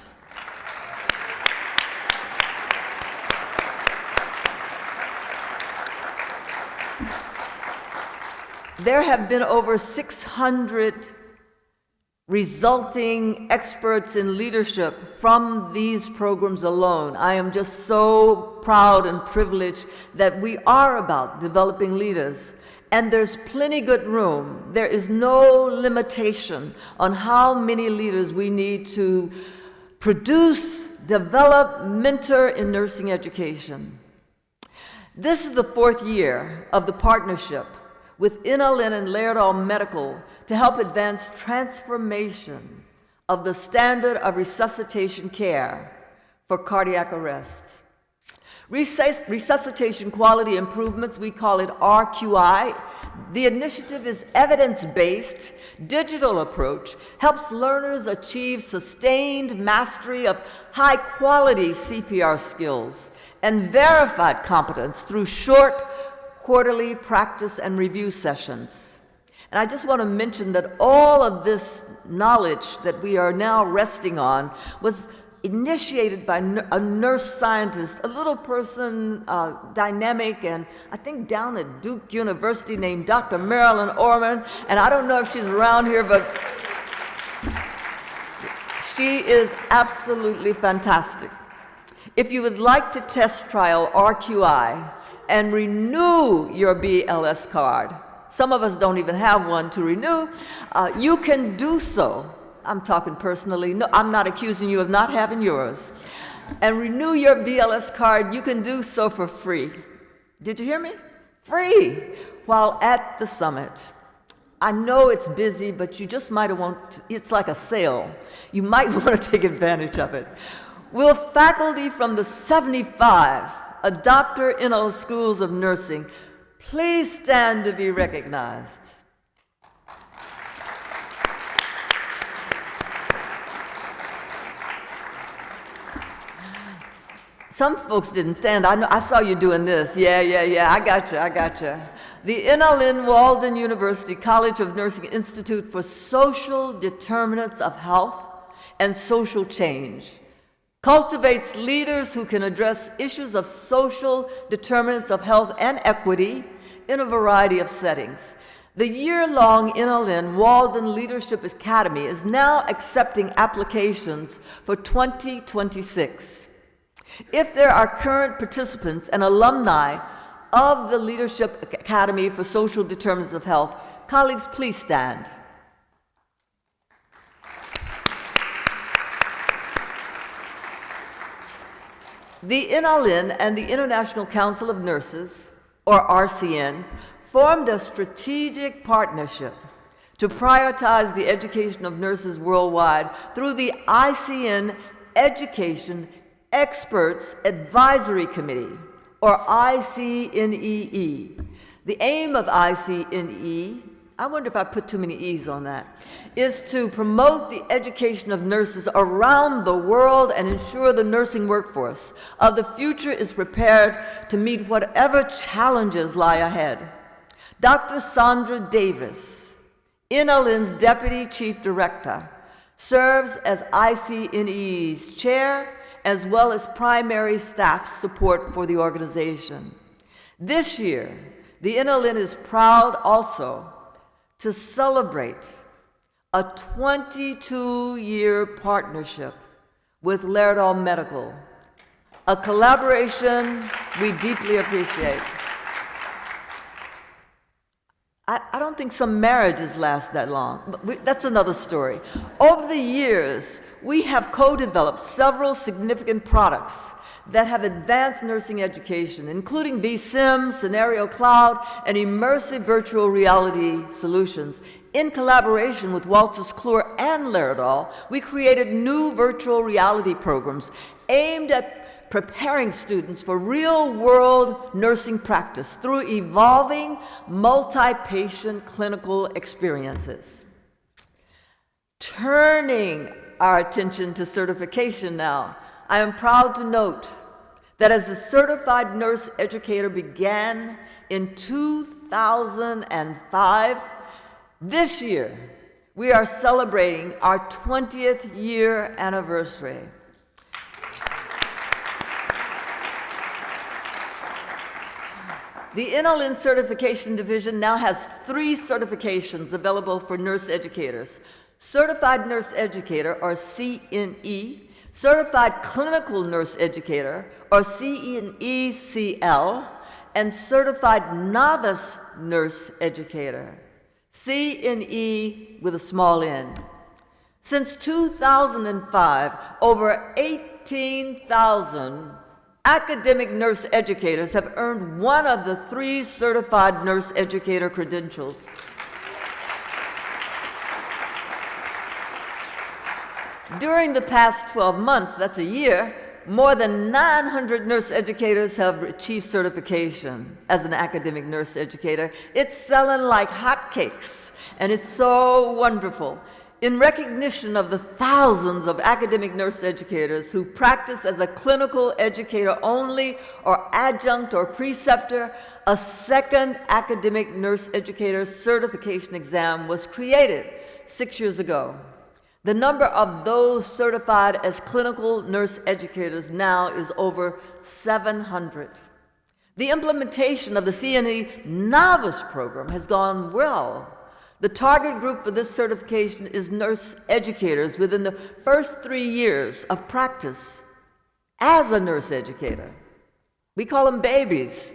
There have been over 600 resulting experts in leadership from these programs alone. I am just so proud and privileged that we are about developing leaders. And there's plenty good room. There is no limitation on how many leaders we need to produce, develop, mentor in nursing education. This is the 4th year of the partnership with NLN and Laerdal Medical to help advance transformation of the standard of resuscitation care for cardiac arrest. Resuscitation quality improvements, we call it RQI. The initiative is evidence-based, digital approach, helps learners achieve sustained mastery of high-quality CPR skills and verified competence through short quarterly practice and review sessions. And I just want to mention that all of this knowledge that we are now resting on was initiated by a nurse scientist, a little person, dynamic, and I think down at Duke University, named Dr. Marilyn Orman. And I don't know if she's around here, but she is absolutely fantastic. If you would like to test trial RQI and renew your BLS card, some of us don't even have one to renew, you can do so. I'm talking personally. No, I'm not accusing you of not having yours. And renew your BLS card, you can do so for free. Did you hear me? Free, while at the summit. I know it's busy, but you just might want, it's like a sale. You might want to take advantage of it. Will faculty from the 75 adopter NL schools of nursing please stand to be recognized? Some folks didn't stand. I saw you doing this. Yeah, I gotcha. The NLN Walden University College of Nursing Institute for Social Determinants of Health and Social Change cultivates leaders who can address issues of social determinants of health and equity in a variety of settings. The year-long NLN Walden Leadership Academy is now accepting applications for 2026. If there are current participants and alumni of the Leadership Academy for Social Determinants of Health, colleagues, please stand. The NLN and the International Council of Nurses, or RCN, formed a strategic partnership to prioritize the education of nurses worldwide through the ICN Education Experts Advisory Committee, or ICNEE. The aim of ICNE, I wonder if I put too many E's on that, is to promote the education of nurses around the world and ensure the nursing workforce of the future is prepared to meet whatever challenges lie ahead. Dr. Sandra Davis, NLN's Deputy Chief Director, serves as ICNE's chair as well as primary staff support for the organization. This year, the NLN is proud also to celebrate a 22-year partnership with Laerdal Medical, a collaboration we deeply appreciate. I don't think some marriages last that long, but that's another story. Over the years, we have co-developed several significant products that have advanced nursing education, including vSim, Scenario Cloud, and immersive virtual reality solutions. In collaboration with Wolters Kluwer and Laerdal, we created new virtual reality programs aimed at preparing students for real-world nursing practice through evolving multi-patient clinical experiences. Turning our attention to certification now, I am proud to note that as the certified nurse educator began in 2005, this year we are celebrating our 20th year anniversary. The INALIN Certification Division now has 3 certifications available for nurse educators: Certified Nurse Educator, or CNE, Certified Clinical Nurse Educator, or CNECL, and Certified Novice Nurse Educator, CNE with a small n. Since 2005, over 18,000 academic nurse educators have earned one of the 3 certified nurse educator credentials. During the past 12 months, that's a year, more than 900 nurse educators have achieved certification as an academic nurse educator. It's selling like hotcakes, and it's so wonderful. In recognition of the thousands of academic nurse educators who practice as a clinical educator only, or adjunct or preceptor, a second academic nurse educator certification exam was created 6 years ago. The number of those certified as clinical nurse educators now is over 700. The implementation of the CNE novice program has gone well. The target group for this certification is nurse educators within the first 3 years of practice as a nurse educator. We call them babies,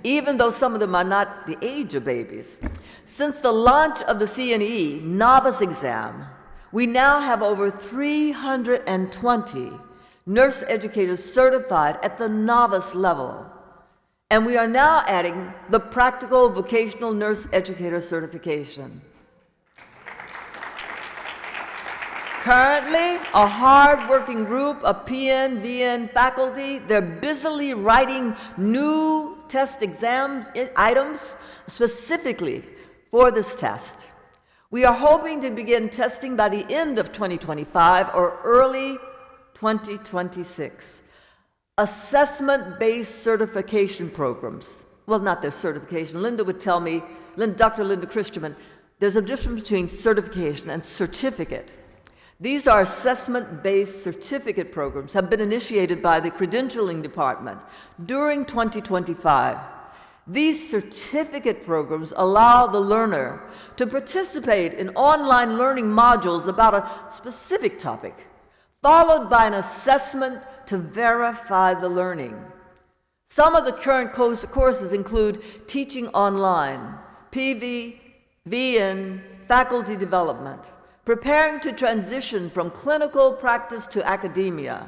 even though some of them are not the age of babies. Since the launch of the CNE novice exam, we now have over 320 nurse educators certified at the novice level. And we are now adding the practical vocational nurse educator certification. Currently, a hard-working group of PN, VN faculty, they're busily writing new test exam items specifically for this test. We are hoping to begin testing by the end of 2025 or early 2026. Assessment-based certification programs. Well, not their certification. Linda would tell me, Dr. Linda Christian, there's a difference between certification and certificate. These are assessment-based certificate programs, have been initiated by the credentialing department during 2025. These certificate programs allow the learner to participate in online learning modules about a specific topic, followed by an assessment to verify the learning. Some of the current courses include teaching online, PV, VN, faculty development, preparing to transition from clinical practice to academia,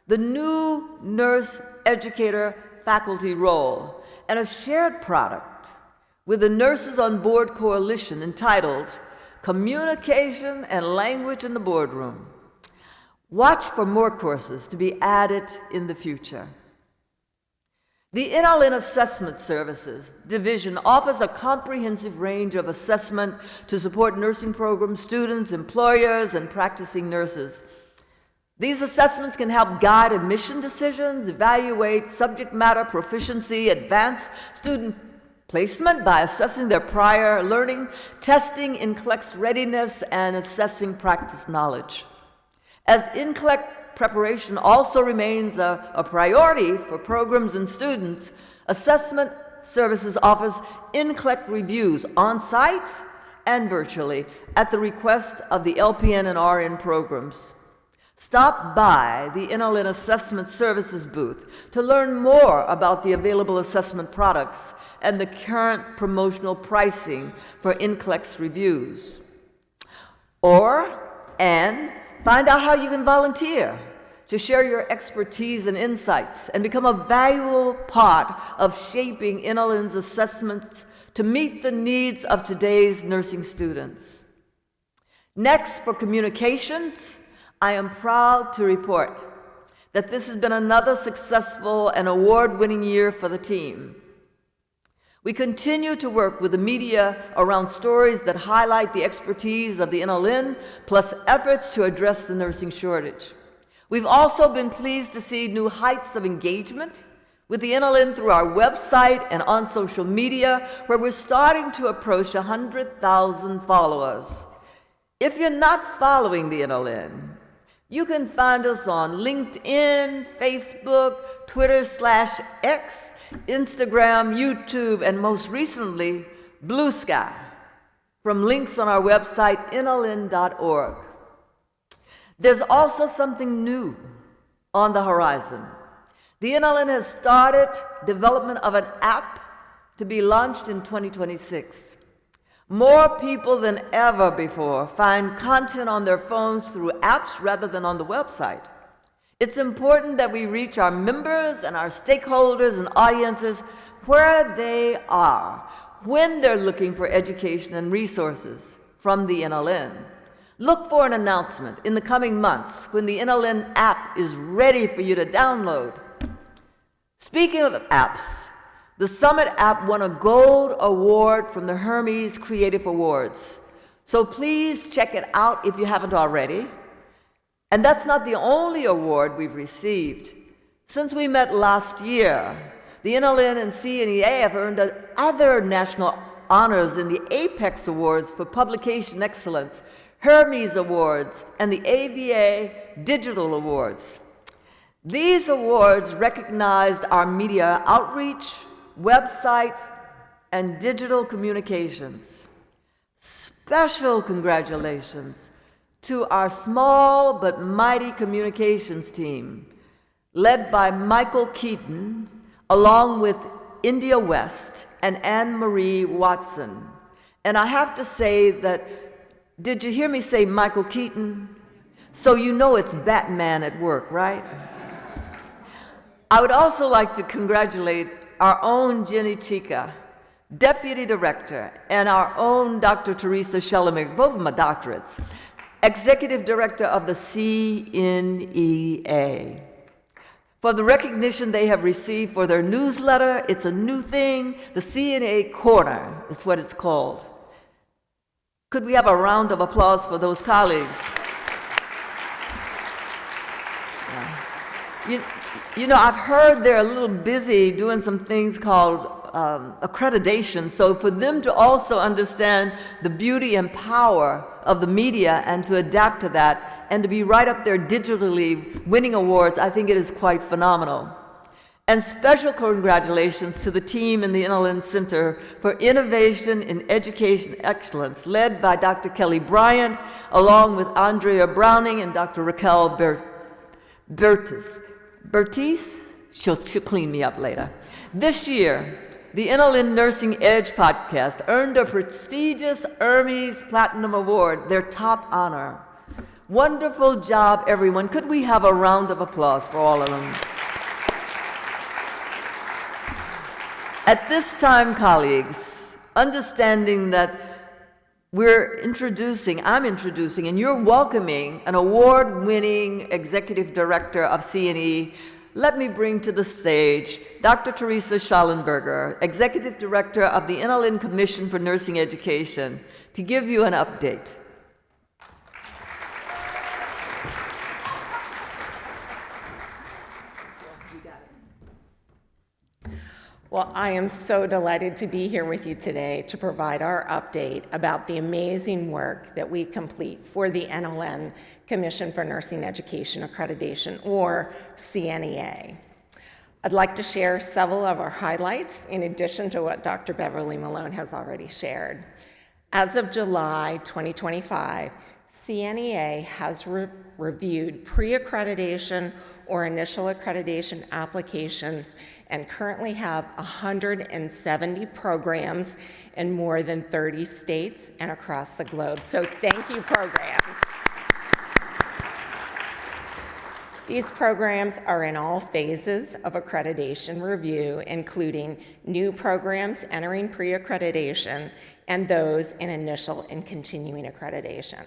the new nurse educator faculty role, and a shared product with the Nurses on Board Coalition entitled Communication and Language in the Boardroom. Watch for more courses to be added in the future. The INALIN Assessment Services Division offers a comprehensive range of assessment to support nursing program students, employers, and practicing nurses. These assessments can help guide admission decisions, evaluate subject matter proficiency, advance student placement by assessing their prior learning, testing NCLEX readiness, and assessing practice knowledge. As NCLEX preparation also remains a priority for programs and students, Assessment Services offers NCLEX reviews on-site and virtually at the request of the LPN and RN programs. Stop by the NLN Assessment Services booth to learn more about the available assessment products and the current promotional pricing for NCLEX reviews. And find out how you can volunteer to share your expertise and insights and become a valuable part of shaping NLN's assessments to meet the needs of today's nursing students. Next, for communications, I am proud to report that this has been another successful and award-winning year for the team. We continue to work with the media around stories that highlight the expertise of the NLN, plus efforts to address the nursing shortage. We've also been pleased to see new heights of engagement with the NLN through our website and on social media, where we're starting to approach 100,000 followers. If you're not following the NLN, you can find us on LinkedIn, Facebook, Twitter/X, Instagram, YouTube, and most recently, Blue Sky, from links on our website, nln.org. There's also something new on the horizon. The NLN has started development of an app to be launched in 2026. More people than ever before find content on their phones through apps rather than on the website. It's important that we reach our members and our stakeholders and audiences where they are when they're looking for education and resources from the NLN. Look for an announcement in the coming months when the NLN app is ready for you to download. Speaking of apps, the Summit app won a gold award from the Hermes Creative Awards. So please check it out if you haven't already. And that's not the only award we've received. Since we met last year, the NLN and CNEA have earned other national honors in the Apex Awards for Publication Excellence, Hermes Awards, and the AVA Digital Awards. These awards recognized our media outreach, website, and digital communications. Special congratulations to our small but mighty communications team, led by Michael Keaton, along with India West and Anne Marie Watson. And I have to say that, did you hear me say Michael Keaton? So you know it's Batman at work, right? I would also like to congratulate our own Jenny Chica, Deputy Director, and our own Dr. Teresa Schellemich, both of them are doctorates, Executive Director of the CNEA, for the recognition they have received for their newsletter. It's a new thing. The CNA Corner is what it's called. Could we have a round of applause for those colleagues? Yeah. You know, I've heard they're a little busy doing some things called accreditation, so for them to also understand the beauty and power of the media and to adapt to that and to be right up there digitally winning awards, I think it is quite phenomenal. And special congratulations to the team in the NLN Center for Innovation in Education Excellence, led by Dr. Kelly Bryant, along with Andrea Browning and Dr. Raquel Bertis, she'll clean me up later. This year, the NLN Nursing Edge podcast earned a prestigious Hermes Platinum Award, their top honor. Wonderful job, everyone. Could we have a round of applause for all of them? At this time, colleagues, understanding that I'm introducing, and you're welcoming an award-winning executive director of CNE, let me bring to the stage Dr. Teresa Schallenberger, executive director of the NLN Commission for Nursing Education, to give you an update. Well, I am so delighted to be here with you today to provide our update about the amazing work that we complete for the NLN Commission for Nursing Education Accreditation, or CNEA. I'd like to share several of our highlights in addition to what Dr. Beverly Malone has already shared. As of July 2025, CNEA has reviewed pre-accreditation or initial accreditation applications and currently have 170 programs in more than 30 states and across the globe. So thank you, programs. These programs are in all phases of accreditation review, including new programs entering pre-accreditation and those in initial and continuing accreditation.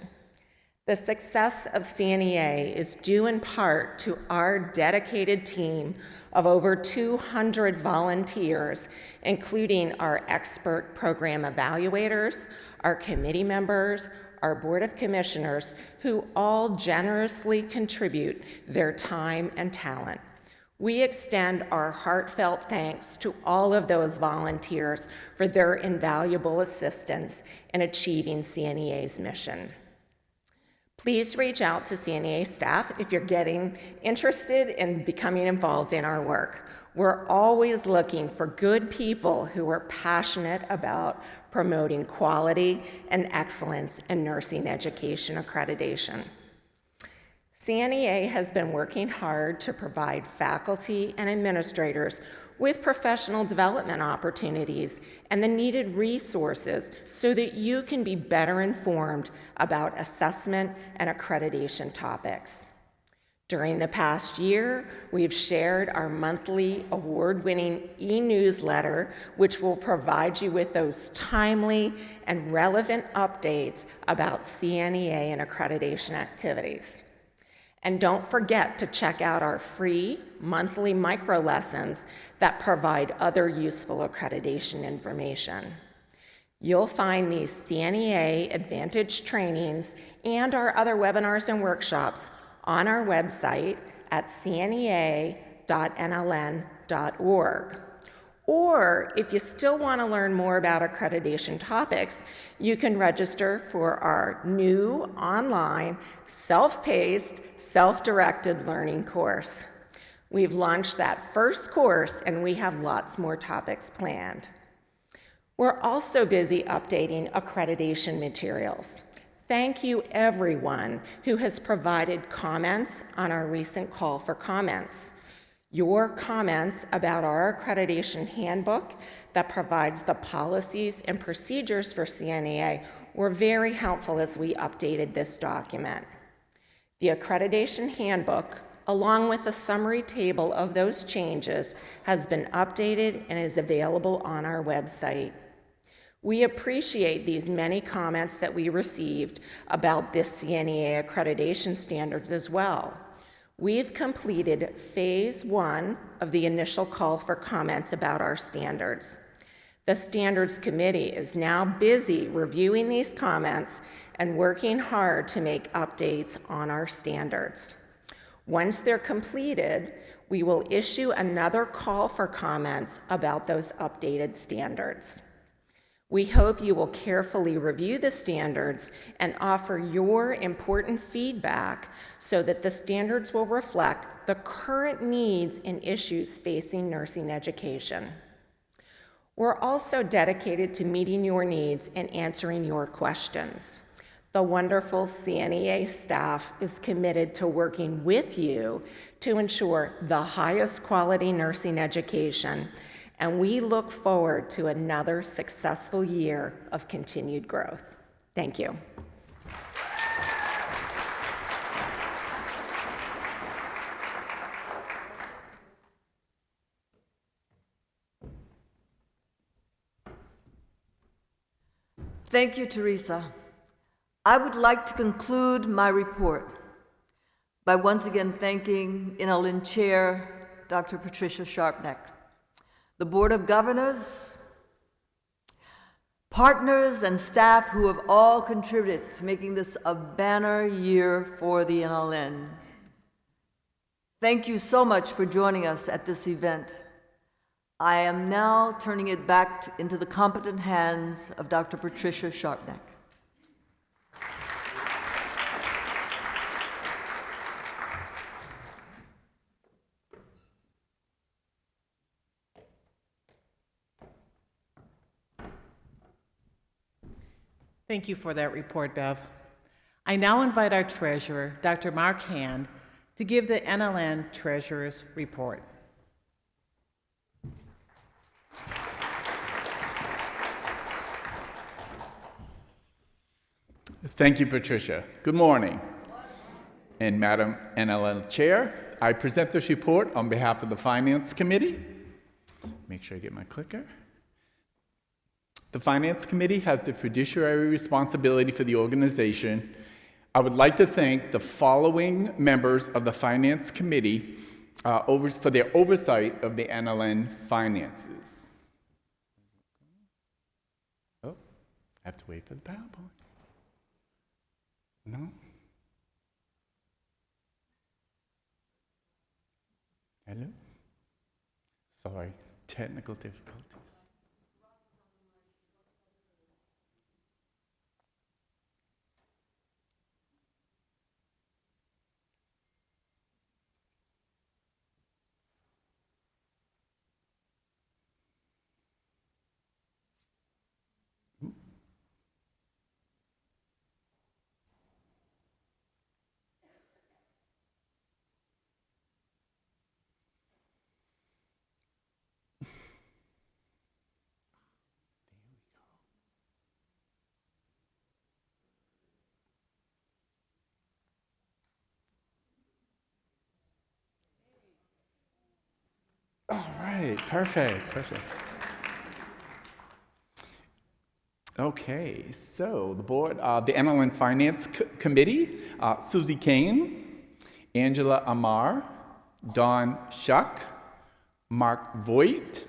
The success of CNEA is due in part to our dedicated team of over 200 volunteers, including our expert program evaluators, our committee members, our Board of Commissioners, who all generously contribute their time and talent. We extend our heartfelt thanks to all of those volunteers for their invaluable assistance in achieving CNEA's mission. Please reach out to CNEA staff if you're getting interested in becoming involved in our work. We're always looking for good people who are passionate about promoting quality and excellence in nursing education accreditation. CNEA has been working hard to provide faculty and administrators with professional development opportunities and the needed resources so that you can be better informed about assessment and accreditation topics. During the past year, we've shared our monthly award-winning e-newsletter, which will provide you with those timely and relevant updates about CNEA and accreditation activities. And don't forget to check out our free monthly micro lessons that provide other useful accreditation information. You'll find these CNEA Advantage trainings and our other webinars and workshops on our website at cnea.nln.org. Or if you still want to learn more about accreditation topics, you can register for our new online, self-paced, self-directed learning course. We've launched that first course and we have lots more topics planned. We're also busy updating accreditation materials. Thank you everyone who has provided comments on our recent call for comments. Your comments about our accreditation handbook that provides the policies and procedures for CNEA were very helpful as we updated this document. The accreditation handbook, along with a summary table of those changes, has been updated and is available on our website. We appreciate these many comments that we received about this CNEA accreditation standards as well. We've completed phase 1 of the initial call for comments about our standards. The Standards Committee is now busy reviewing these comments and working hard to make updates on our standards. Once they're completed, we will issue another call for comments about those updated standards. We hope you will carefully review the standards and offer your important feedback so that the standards will reflect the current needs and issues facing nursing education. We're also dedicated to meeting your needs and answering your questions. The wonderful CNEA staff is committed to working with you to ensure the highest quality nursing education, and we look forward to another successful year of continued growth. Thank you. Thank you, Teresa. I would like to conclude my report by once again thanking NLN Chair Dr. Patricia Sharpneck, the Board of Governors, partners, and staff who have all contributed to making this a banner year for the NLN. Thank you so much for joining us at this event. I am now turning it back into the competent hands of Dr. Patricia Sharpneck. Thank you for that report, Bev. I now invite our treasurer, Dr. Mark Hand, to give the NLN Treasurer's Report. Thank you, Patricia. Good morning. And Madam NLN Chair, I present this report on behalf of the Finance Committee. Make sure I get my clicker. The Finance Committee has the fiduciary responsibility for the organization. I would like to thank the following members of the Finance Committee for their oversight of the NLN finances. Oh, I have to wait for the PowerPoint. No? Hello? Sorry, technical difficulties. All right, perfect. Okay, so the board, the NLN Finance Committee, Susie Kane, Angela Amar, Don Shuck, Mark Voigt,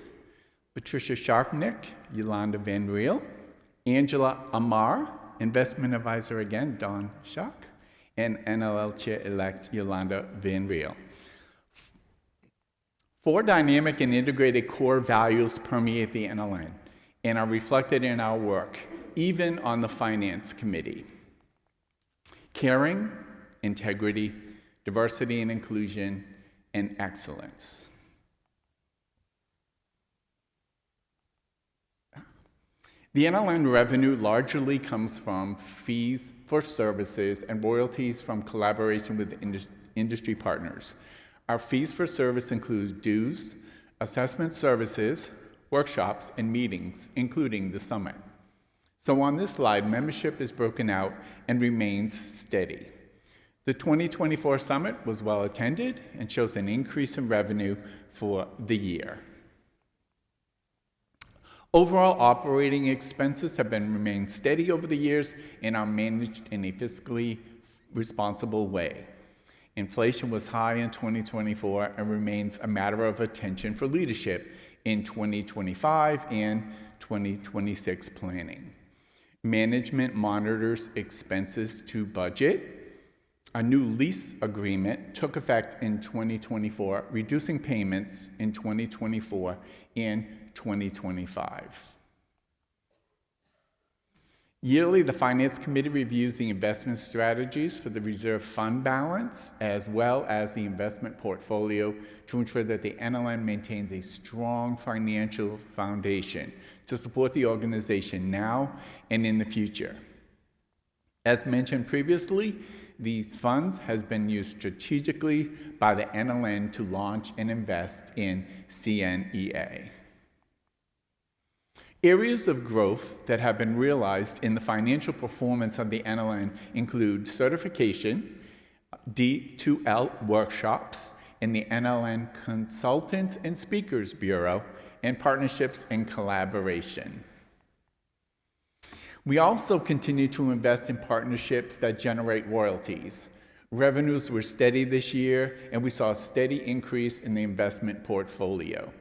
Patricia Sharpnick, Yolanda Van Riel, Angela Amar, Investment Advisor again, Don Shuck, and NLL Chair-elect Yolanda Van Riel. 4 dynamic and integrated core values permeate the NLN and are reflected in our work, even on the Finance Committee. Caring, integrity, diversity and inclusion, and excellence. The NLN revenue largely comes from fees for services and royalties from collaboration with industry partners. Our fees for service include dues, assessment services, workshops, and meetings, including the summit. So on this slide, membership is broken out and remains steady. The 2024 summit was well attended and shows an increase in revenue for the year. Overall operating expenses have remained steady over the years and are managed in a fiscally responsible way. Inflation was high in 2024 and remains a matter of attention for leadership in 2025 and 2026 planning. Management monitors expenses to budget. A new lease agreement took effect in 2024, reducing payments in 2024 and 2025. Yearly, the Finance Committee reviews the investment strategies for the reserve fund balance as well as the investment portfolio to ensure that the NLN maintains a strong financial foundation to support the organization now and in the future. As mentioned previously, these funds has been used strategically by the NLN to launch and invest in CNEA. Areas of growth that have been realized in the financial performance of the NLN include certification, D2L workshops, and the NLN Consultants and Speakers Bureau, and partnerships and collaboration. We also continue to invest in partnerships that generate royalties. Revenues were steady this year, and we saw a steady increase in the investment portfolio.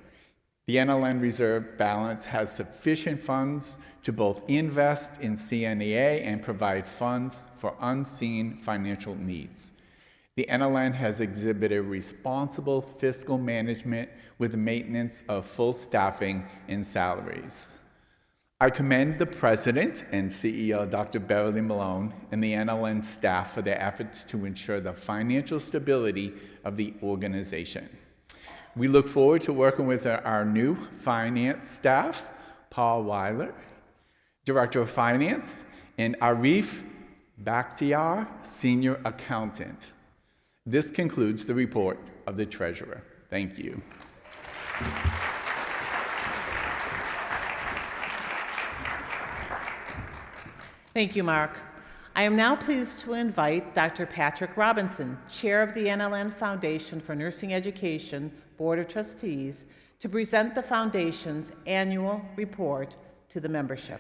The NLN reserve balance has sufficient funds to both invest in CNEA and provide funds for unseen financial needs. The NLN has exhibited responsible fiscal management with the maintenance of full staffing and salaries. I commend the President and CEO, Dr. Beverly Malone, and the NLN staff for their efforts to ensure the financial stability of the organization. We look forward to working with our new finance staff, Paul Weiler, Director of Finance, and Arif Bakhtiar, Senior Accountant. This concludes the report of the Treasurer. Thank you. Thank you, Mark. I am now pleased to invite Dr. Patrick Robinson, Chair of the NLN Foundation for Nursing Education Board of Trustees, to present the Foundation's annual report to the membership.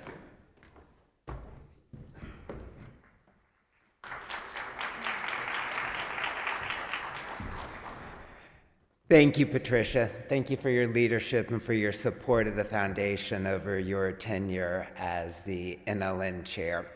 Thank you, Patricia. Thank you for your leadership and for your support of the Foundation over your tenure as the NLN Chair.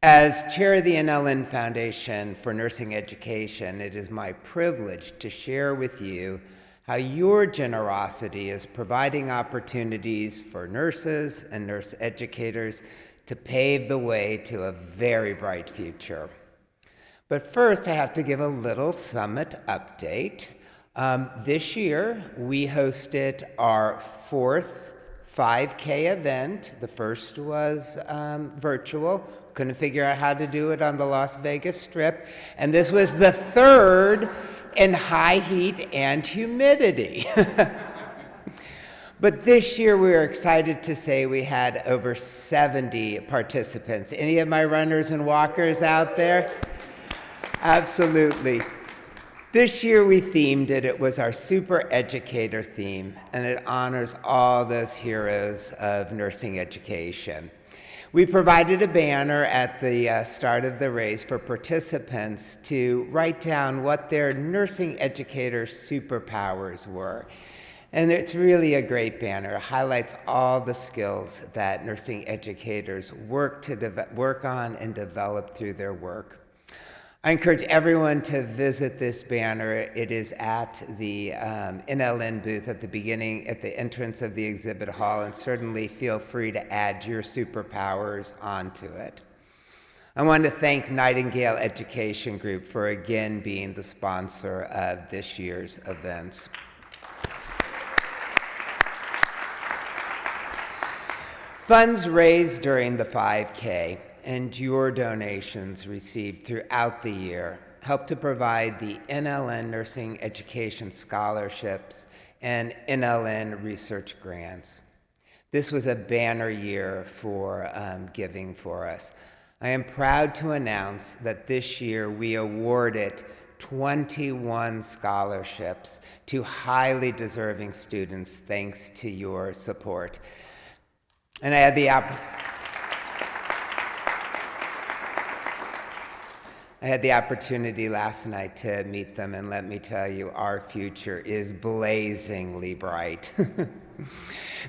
As Chair of the NLN Foundation for Nursing Education, it is my privilege to share with you how your generosity is providing opportunities for nurses and nurse educators to pave the way to a very bright future. But first, I have to give a little summit update. This year, we hosted our 4th 5K event. The first was virtual. Couldn't figure out how to do it on the Las Vegas Strip. And this was the 3rd in high heat and humidity. But this year, we were excited to say we had over 70 participants. Any of my runners and walkers out there? Absolutely. This year we themed it. It was our Super Educator theme, and it honors all those heroes of nursing education. We provided a banner at the start of the race for participants to write down what their nursing educator superpowers were. And it's really a great banner. It highlights all the skills that nursing educators work on and develop through their work. I encourage everyone to visit this banner. It is at the NLN booth at the entrance of the exhibit hall, and certainly feel free to add your superpowers onto it. I want to thank Nightingale Education Group for again being the sponsor of this year's events. Funds raised during the 5K and your donations received throughout the year help to provide the NLN Nursing Education Scholarships and NLN Research Grants. This was a banner year for giving for us. I am proud to announce that this year we awarded 21 scholarships to highly deserving students thanks to your support. And I had the opportunity last night to meet them, and let me tell you, our future is blazingly bright.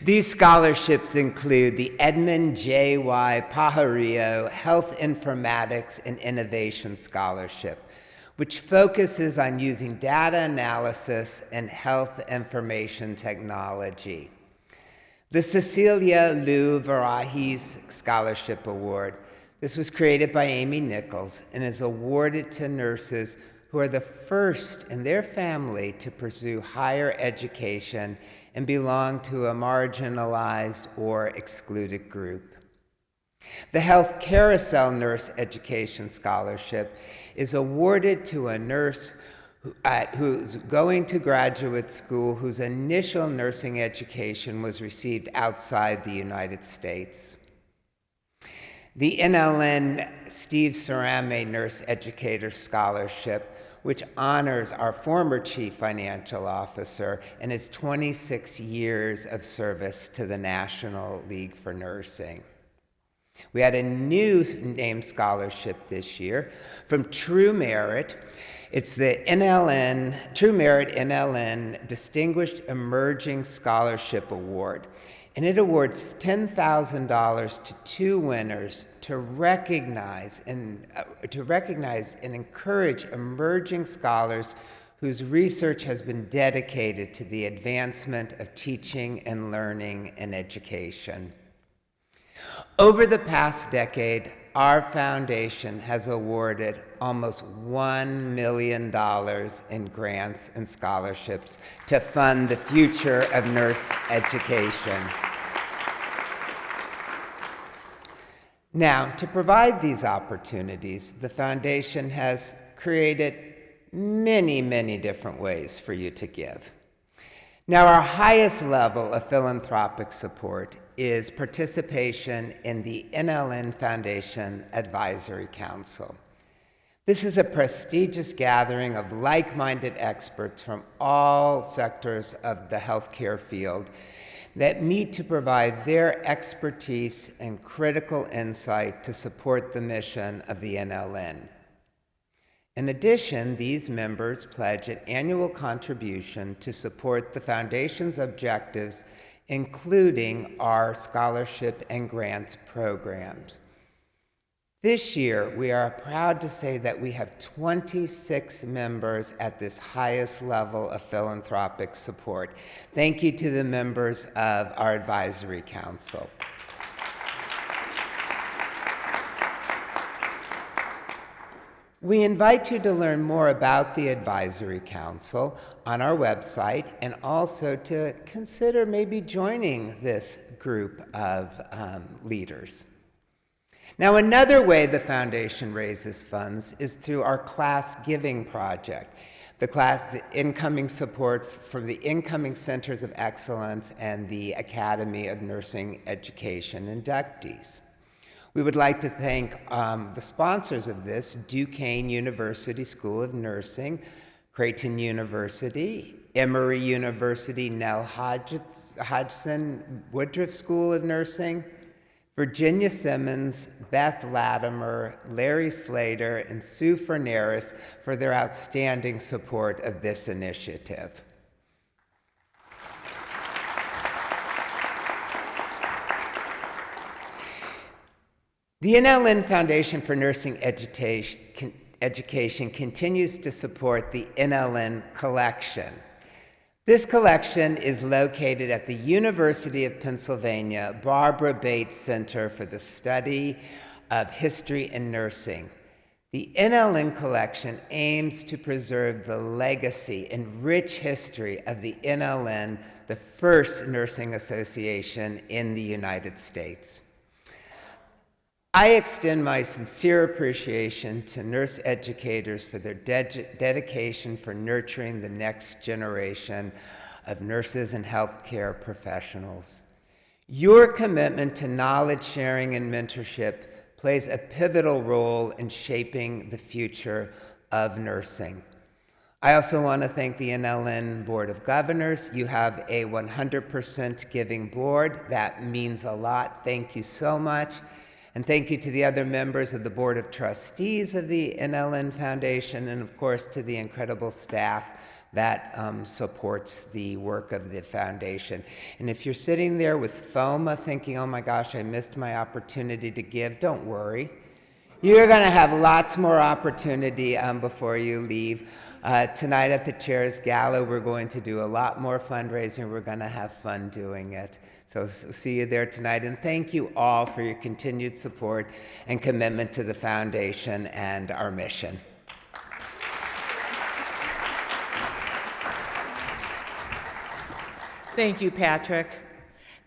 These scholarships include the Edmund J.Y. Pajarillo Health Informatics and Innovation Scholarship, which focuses on using data analysis and health information technology. The Cecilia Lou Varajes Scholarship Award. This was created by Amy Nichols and is awarded to nurses who are the first in their family to pursue higher education and belong to a marginalized or excluded group. The Health Carousel Nurse Education Scholarship is awarded to a nurse who's going to graduate school whose initial nursing education was received outside the United States. The NLN Steve Cerame Nurse Educator Scholarship, which honors our former Chief Financial Officer and his 26 years of service to the National League for Nursing. We had a new named scholarship this year from True Merit. It's the True Merit NLN Distinguished Emerging Scholarship Award. And it awards $10,000 to 2 winners to recognize and encourage emerging scholars whose research has been dedicated to the advancement of teaching and learning and education. Over the past decade, our foundation has awarded almost $1 million in grants and scholarships to fund the future of nurse education. Now, to provide these opportunities, the foundation has created many, many different ways for you to give. Now, our highest level of philanthropic support is participation in the NLN Foundation Advisory Council. This is a prestigious gathering of like-minded experts from all sectors of the healthcare field that meet to provide their expertise and critical insight to support the mission of the NLN. In addition, these members pledge an annual contribution to support the Foundation's objectives, including our scholarship and grants programs. This year, we are proud to say that we have 26 members at this highest level of philanthropic support. Thank you to the members of our advisory council. We invite you to learn more about the Advisory Council on our website and also to consider maybe joining this group of leaders. Now, another way the foundation raises funds is through our class giving project, the incoming support from the incoming Centers of Excellence and the Academy of Nursing Education inductees. We would like to thank the sponsors of this: Duquesne University School of Nursing, Creighton University, Emory University, Nell Hodgson Woodruff School of Nursing, Virginia Simmons, Beth Latimer, Larry Slater, and Sue Fernaris for their outstanding support of this initiative. The NLN Foundation for Nursing Education continues to support the NLN Collection. This collection is located at the University of Pennsylvania Barbara Bates Center for the Study of History and Nursing. The NLN Collection aims to preserve the legacy and rich history of the NLN, the first nursing association in the United States. I extend my sincere appreciation to nurse educators for their dedication for nurturing the next generation of nurses and healthcare professionals. Your commitment to knowledge sharing and mentorship plays a pivotal role in shaping the future of nursing. I also want to thank the NLN Board of Governors. You have a 100% giving board. That means a lot. Thank you so much. And thank you to the other members of the Board of Trustees of the NLN Foundation, and of course to the incredible staff that supports the work of the foundation. And if you're sitting there with FOMA thinking, oh my gosh, I missed my opportunity to give, don't worry. You're gonna have lots more opportunity before you leave. Tonight at the Chairs Gala, we're going to do a lot more fundraising. We're gonna have fun doing it. So see you there tonight, and thank you all for your continued support and commitment to the foundation and our mission. Thank you, Patrick.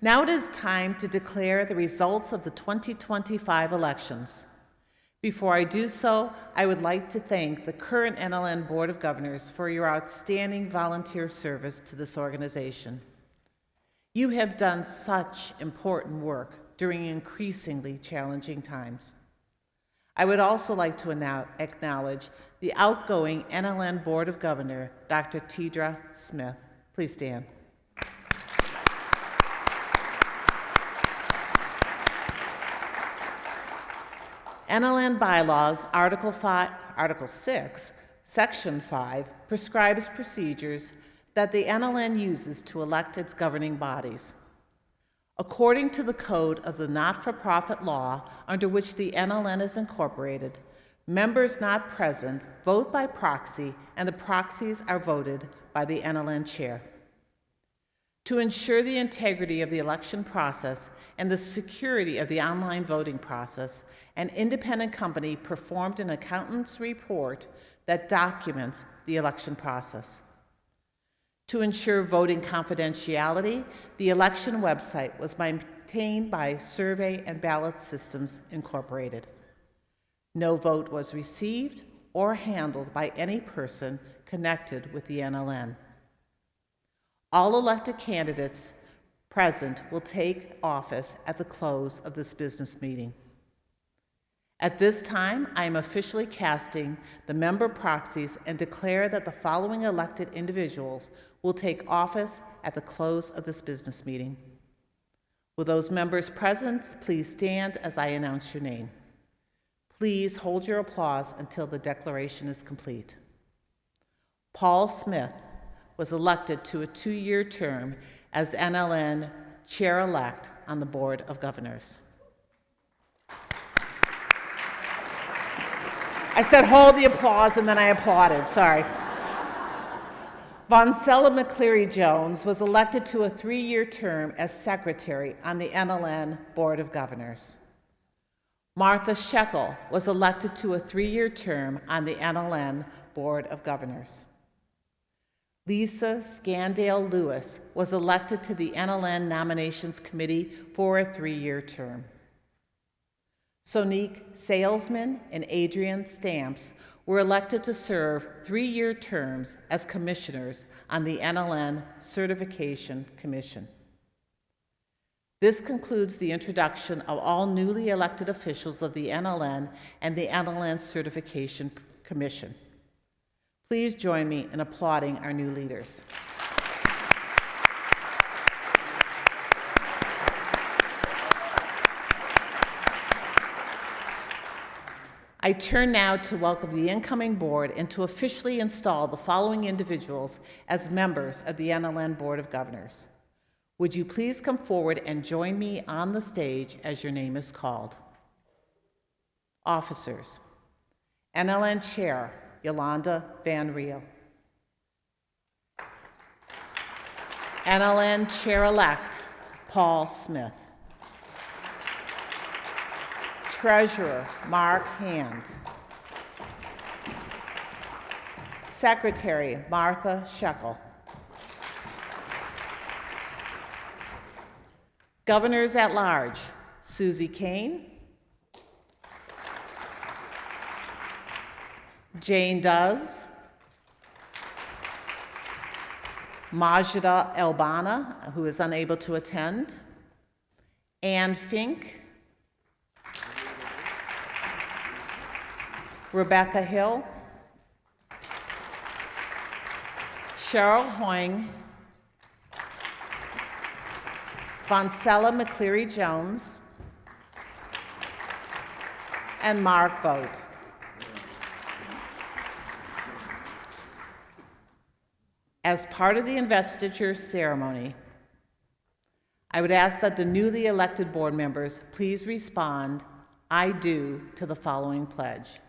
Now it is time to declare the results of the 2025 elections. Before I do so, I would like to thank the current NLN Board of Governors for your outstanding volunteer service to this organization. You have done such important work during increasingly challenging times. I would also like to acknowledge the outgoing NLN Board of Governors, Dr. Tidra Smith. Please stand. NLN Bylaws, Article 6, Section 5, prescribes procedures that the NLN uses to elect its governing bodies. According to the code of the not-for-profit law under which the NLN is incorporated, members not present vote by proxy, and the proxies are voted by the NLN chair. To ensure the integrity of the election process and the security of the online voting process, an independent company performed an accountant's report that documents the election process. To ensure voting confidentiality, the election website was obtained by Survey and Ballot Systems Incorporated. No vote was received or handled by any person connected with the NLN. All elected candidates present will take office at the close of this business meeting. At this time, I am officially casting the member proxies and declare that the following elected individuals will take office at the close of this business meeting. Will those members present please stand as I announce your name? Please hold your applause until the declaration is complete. Paul Smith was elected to a 2-year term as NLN Chair-elect on the Board of Governors. I said hold the applause and then I applauded, sorry. Vancella McCleary Jones was elected to a 3-year term as Secretary on the NLN Board of Governors. Martha Shekel was elected to a 3-year term on the NLN Board of Governors. Lisa Scandale Lewis was elected to the NLN Nominations Committee for a 3-year term. Sonique Salesman and Adrian Stamps were elected to serve 3-year terms as commissioners on the NLN Certification Commission. This concludes the introduction of all newly elected officials of the NLN and the NLN Certification Commission. Please join me in applauding our new leaders. I turn now to welcome the incoming board and to officially install the following individuals as members of the NLN Board of Governors. Would you please come forward and join me on the stage as your name is called? Officers: NLN Chair Yolanda Van Riel. NLN Chair-elect Paul Smith. Treasurer Mark Hand. Secretary Martha Shekel. Governors at large: Susie Kane, Jane Does, Majida Elbana, who is unable to attend, Ann Fink, Rebecca Hill, Cheryl Hoying, Vancella McCleary Jones, and Mark Vogt. As part of the investiture ceremony, I would ask that the newly elected board members please respond, "I do," to the following pledge.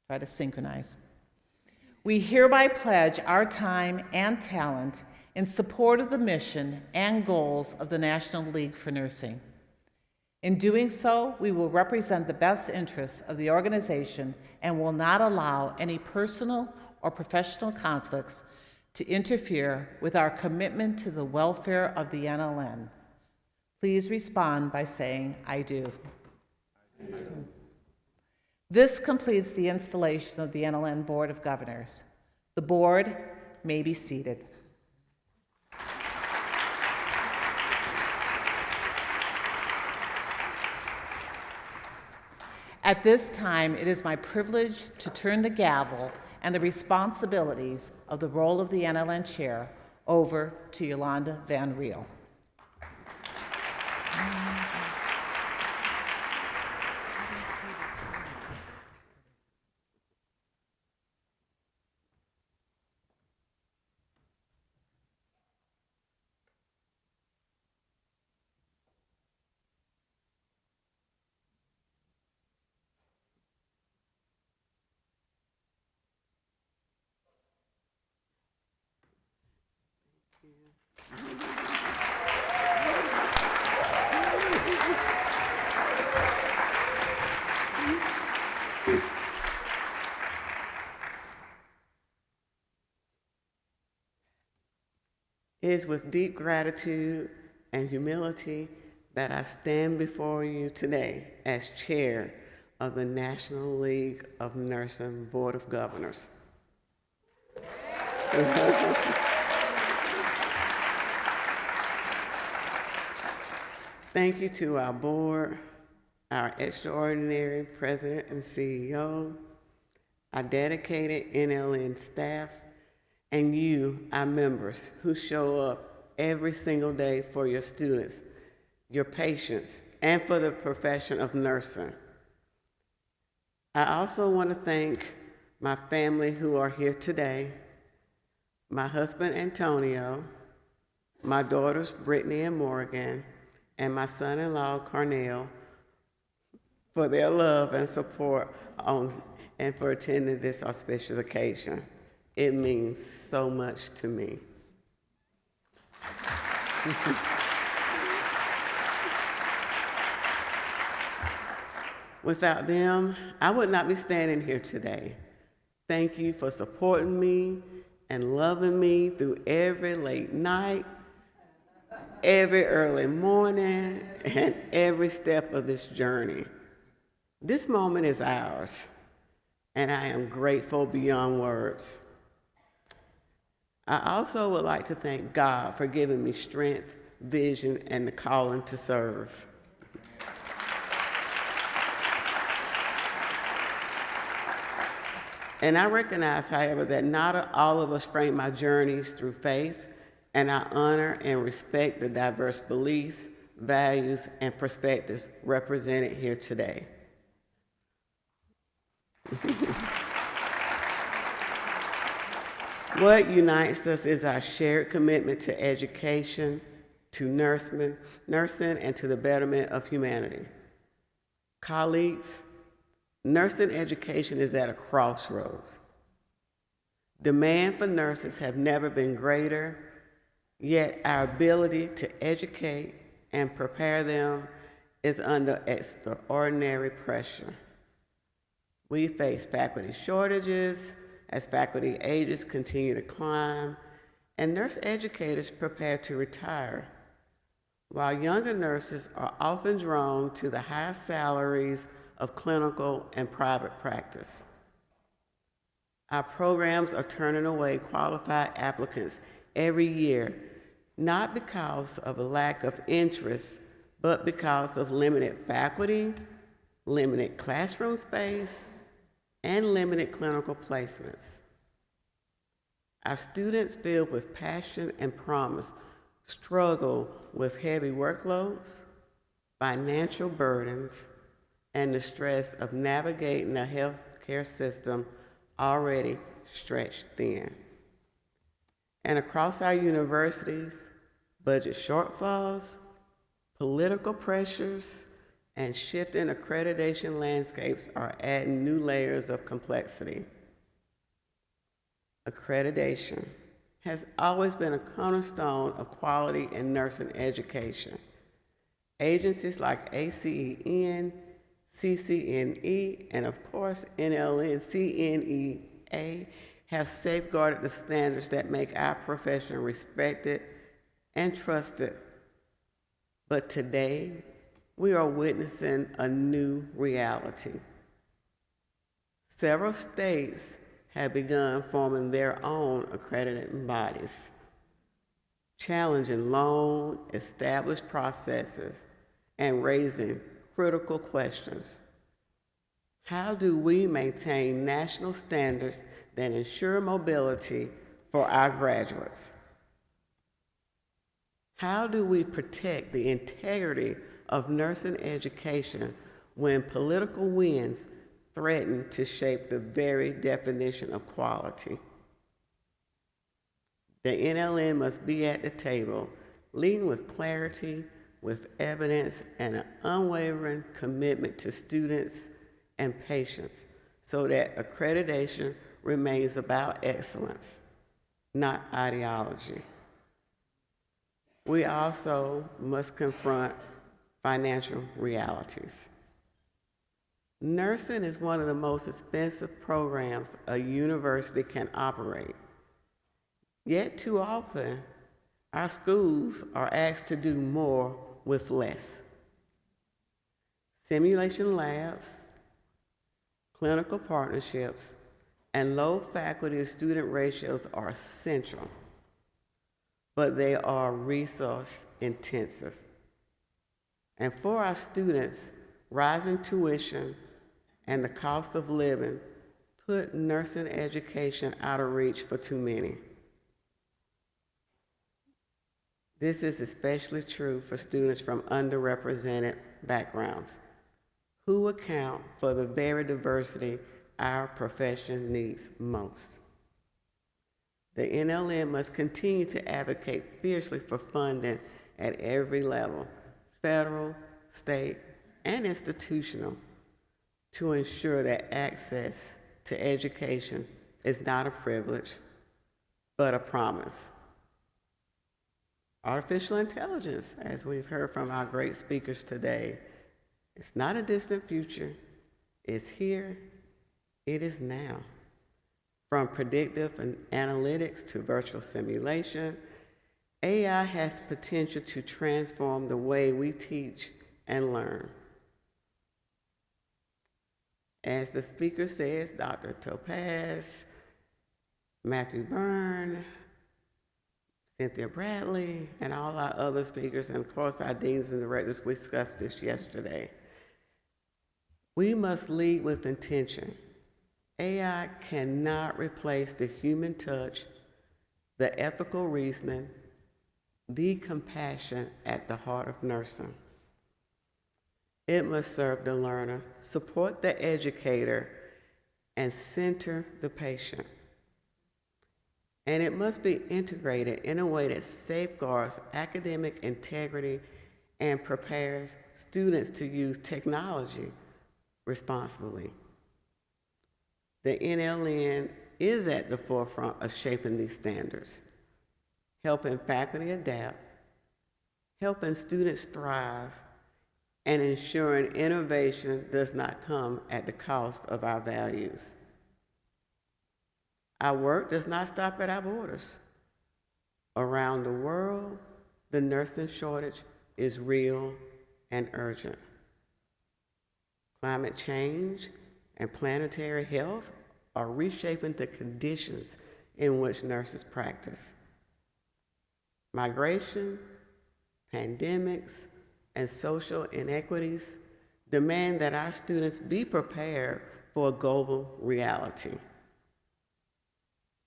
Try to synchronize. We hereby pledge our time and talent in support of the mission and goals of the National League for Nursing. In doing so, we will represent the best interests of the organization and will not allow any personal or professional conflicts to interfere with our commitment to the welfare of the NLN. Please respond by saying, "I do." I do. This completes the installation of the NLN Board of Governors. The board may be seated. At this time, it is my privilege to turn the gavel and the responsibilities of the role of the NLN Chair over to Yolanda Van Riel. It is with deep gratitude and humility that I stand before you today as chair of the National League of Nursing Board of Governors. Thank you to our board, our extraordinary president and CEO, our dedicated NLN staff, and you, our members, who show up every single day for your students, your patients, and for the profession of nursing. I also want to thank my family who are here today, my husband Antonio, my daughters Brittany and Morgan, and my son-in-law Carnell for their love and support and for attending this auspicious occasion. It means so much to me. Without them, I would not be standing here today. Thank you for supporting me and loving me through every late night, every early morning, and every step of this journey. This moment is ours, and I am grateful beyond words. I also would like to thank God for giving me strength, vision, and the calling to serve. And I recognize, however, that not all of us frame our journeys through faith, and I honor and respect the diverse beliefs, values, and perspectives represented here today. What unites us is our shared commitment to education, to nursing, and to the betterment of humanity. Colleagues, nursing education is at a crossroads. Demand for nurses have never been greater, yet our ability to educate and prepare them is under extraordinary pressure. We face faculty shortages as faculty ages continue to climb, and nurse educators prepare to retire, while younger nurses are often drawn to the high salaries of clinical and private practice. Our programs are turning away qualified applicants every year, not because of a lack of interest, but because of limited faculty, limited classroom space, and limited clinical placements. Our students filled with passion and promise struggle with heavy workloads, financial burdens, and the stress of navigating a healthcare system already stretched thin. And across our universities, budget shortfalls, political pressures, and shifting accreditation landscapes are adding new layers of complexity. Accreditation has always been a cornerstone of quality in nursing education. Agencies like ACEN, CCNE, and of course NLN, CNEA have safeguarded the standards that make our profession respected and trusted. But today, we are witnessing a new reality. Several states have begun forming their own accrediting bodies, challenging long established processes and raising critical questions. How do we maintain national standards that ensure mobility for our graduates? How do we protect the integrity of nursing education when political winds threaten to shape the very definition of quality? The NLN must be at the table, leading with clarity, with evidence, and an unwavering commitment to students and patients so that accreditation remains about excellence, not ideology. We also must confront financial realities. Nursing is one of the most expensive programs a university can operate. Yet too often, our schools are asked to do more with less. simulation labs, clinical partnerships, and low faculty to student ratios are central, but they are resource intensive. And for our students, rising tuition and the cost of living put nursing education out of reach for too many. This is especially true for students from underrepresented backgrounds, who account for the very diversity our profession needs most. The NLN must continue to advocate fiercely for funding at every level, federal, state, and institutional, to ensure that access to education is not a privilege, but a promise. Artificial intelligence, as we've heard from our great speakers today, it's not a distant future. It's here. It is now. From predictive and analytics to virtual simulation, AI has potential to transform the way we teach and learn. As the speaker says, Dr. Topaz, Matthew Byrne, Cynthia Bradley, and all our other speakers, and of course our deans and directors, we discussed this yesterday. We must lead with intention. AI cannot replace the human touch, the ethical reasoning, the compassion at the heart of nursing. It must serve the learner, support the educator, and center the patient. And it must be integrated in a way that safeguards academic integrity and prepares students to use technology responsibly. The NLN is at the forefront of shaping these standards, helping faculty adapt, helping students thrive, and ensuring innovation does not come at the cost of our values. Our work does not stop at our borders. Around the world, the nursing shortage is real and urgent. Climate change and planetary health are reshaping the conditions in which nurses practice. Migration, pandemics, and social inequities demand that our students be prepared for a global reality.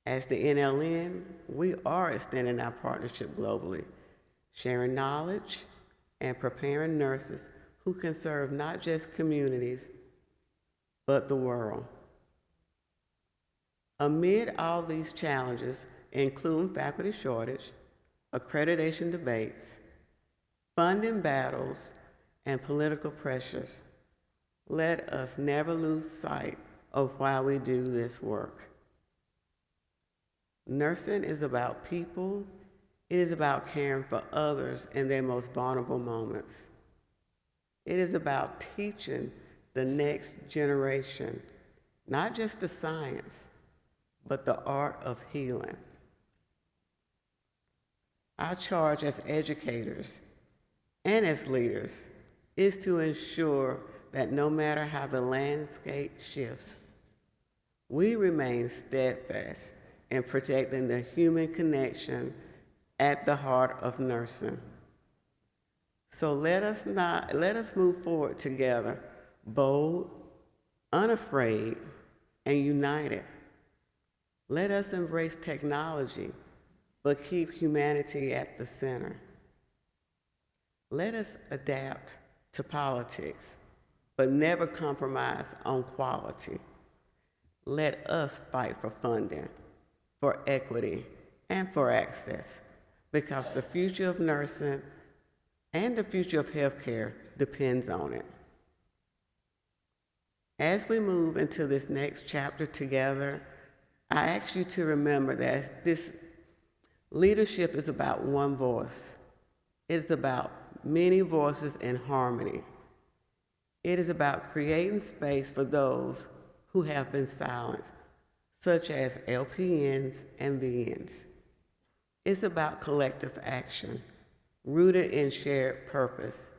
As the NLN, we are extending our partnership globally, sharing knowledge and preparing nurses who can serve not just communities, but the world. Amid all these challenges, including faculty shortage, accreditation debates, funding battles, and political pressures, let us never lose sight of why we do this work. Nursing is about people. It is about caring for others in their most vulnerable moments. It is about teaching the next generation, not just the science, but the art of healing. Our charge as educators and as leaders is to ensure that no matter how the landscape shifts, we remain steadfast in protecting the human connection at the heart of nursing. So let us move forward together, bold, unafraid, and united. Let us embrace technology, but keep humanity at the center. Let us adapt to politics, but never compromise on quality. Let us fight for funding, for equity, and for access, because the future of nursing and the future of healthcare depends on it. As we move into this next chapter together, I ask you to remember that this leadership is about one voice. It's about many voices in harmony. It is about creating space for those who have been silenced, such as LPNs and VNs. It's about collective action, rooted in shared purpose.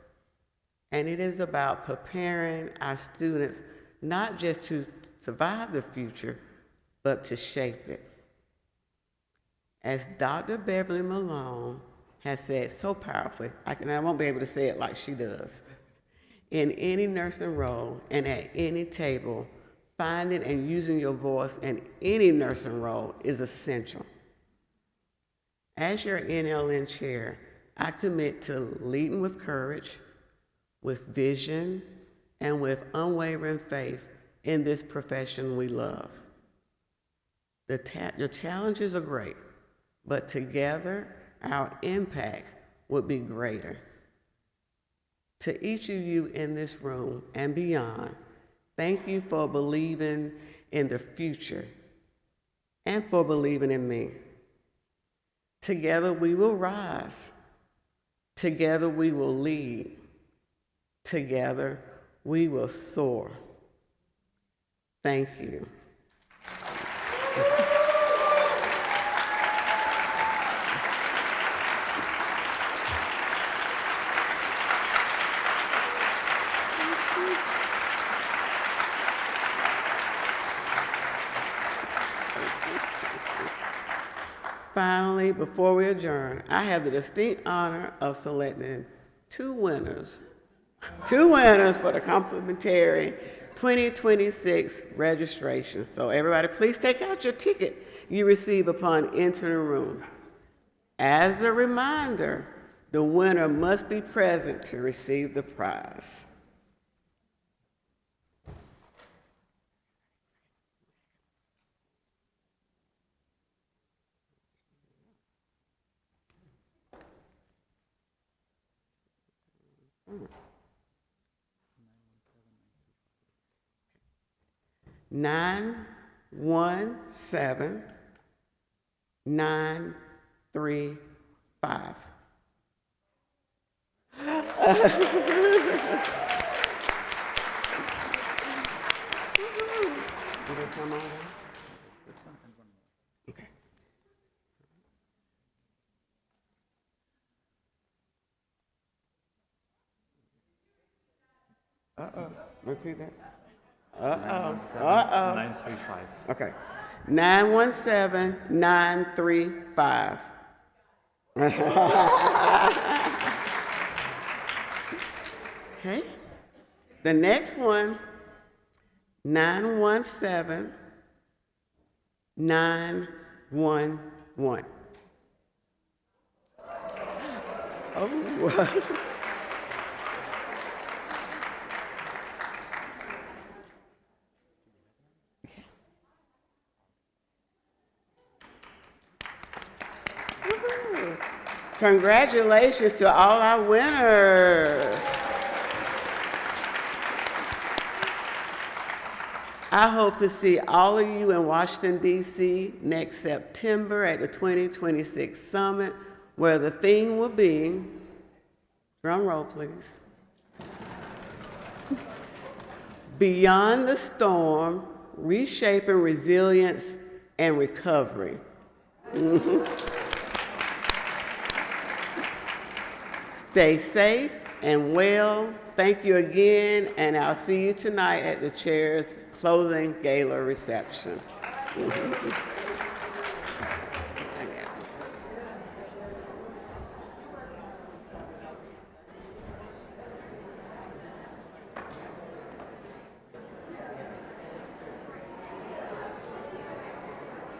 And it is about preparing our students not just to survive the future, but to shape it. As Dr. Beverly Malone has said so powerfully, I won't be able to say it like she does, in any nursing role and at any table, finding and using your voice in any nursing role is essential. As your NLN chair, I commit to leading with courage, with vision, and with unwavering faith in this profession we love. The challenges are great, but together our impact would be greater. To each of you in this room and beyond, thank you for believing in the future and for believing in me. Together we will rise. Together we will lead. Together we will soar. Thank you. Finally, before we adjourn, I have the distinct honor of selecting two winners for the complimentary 2026 registration. So everybody, please take out your ticket you receive upon entering the room. As a reminder, the winner must be present to receive the prize. Nine 1-7-9-3-5. Okay. Repeat that. 935. Okay. 917-935. Okay. The next one, 917-911. Oh. Congratulations to all our winners. I hope to see all of you in Washington, D.C. next September at the 2026 Summit, where the theme will be, drum roll please, Beyond the Storm, Reshaping Resilience and Recovery. Stay safe and well. Thank you again, and I'll see you tonight at the chair's closing gala reception.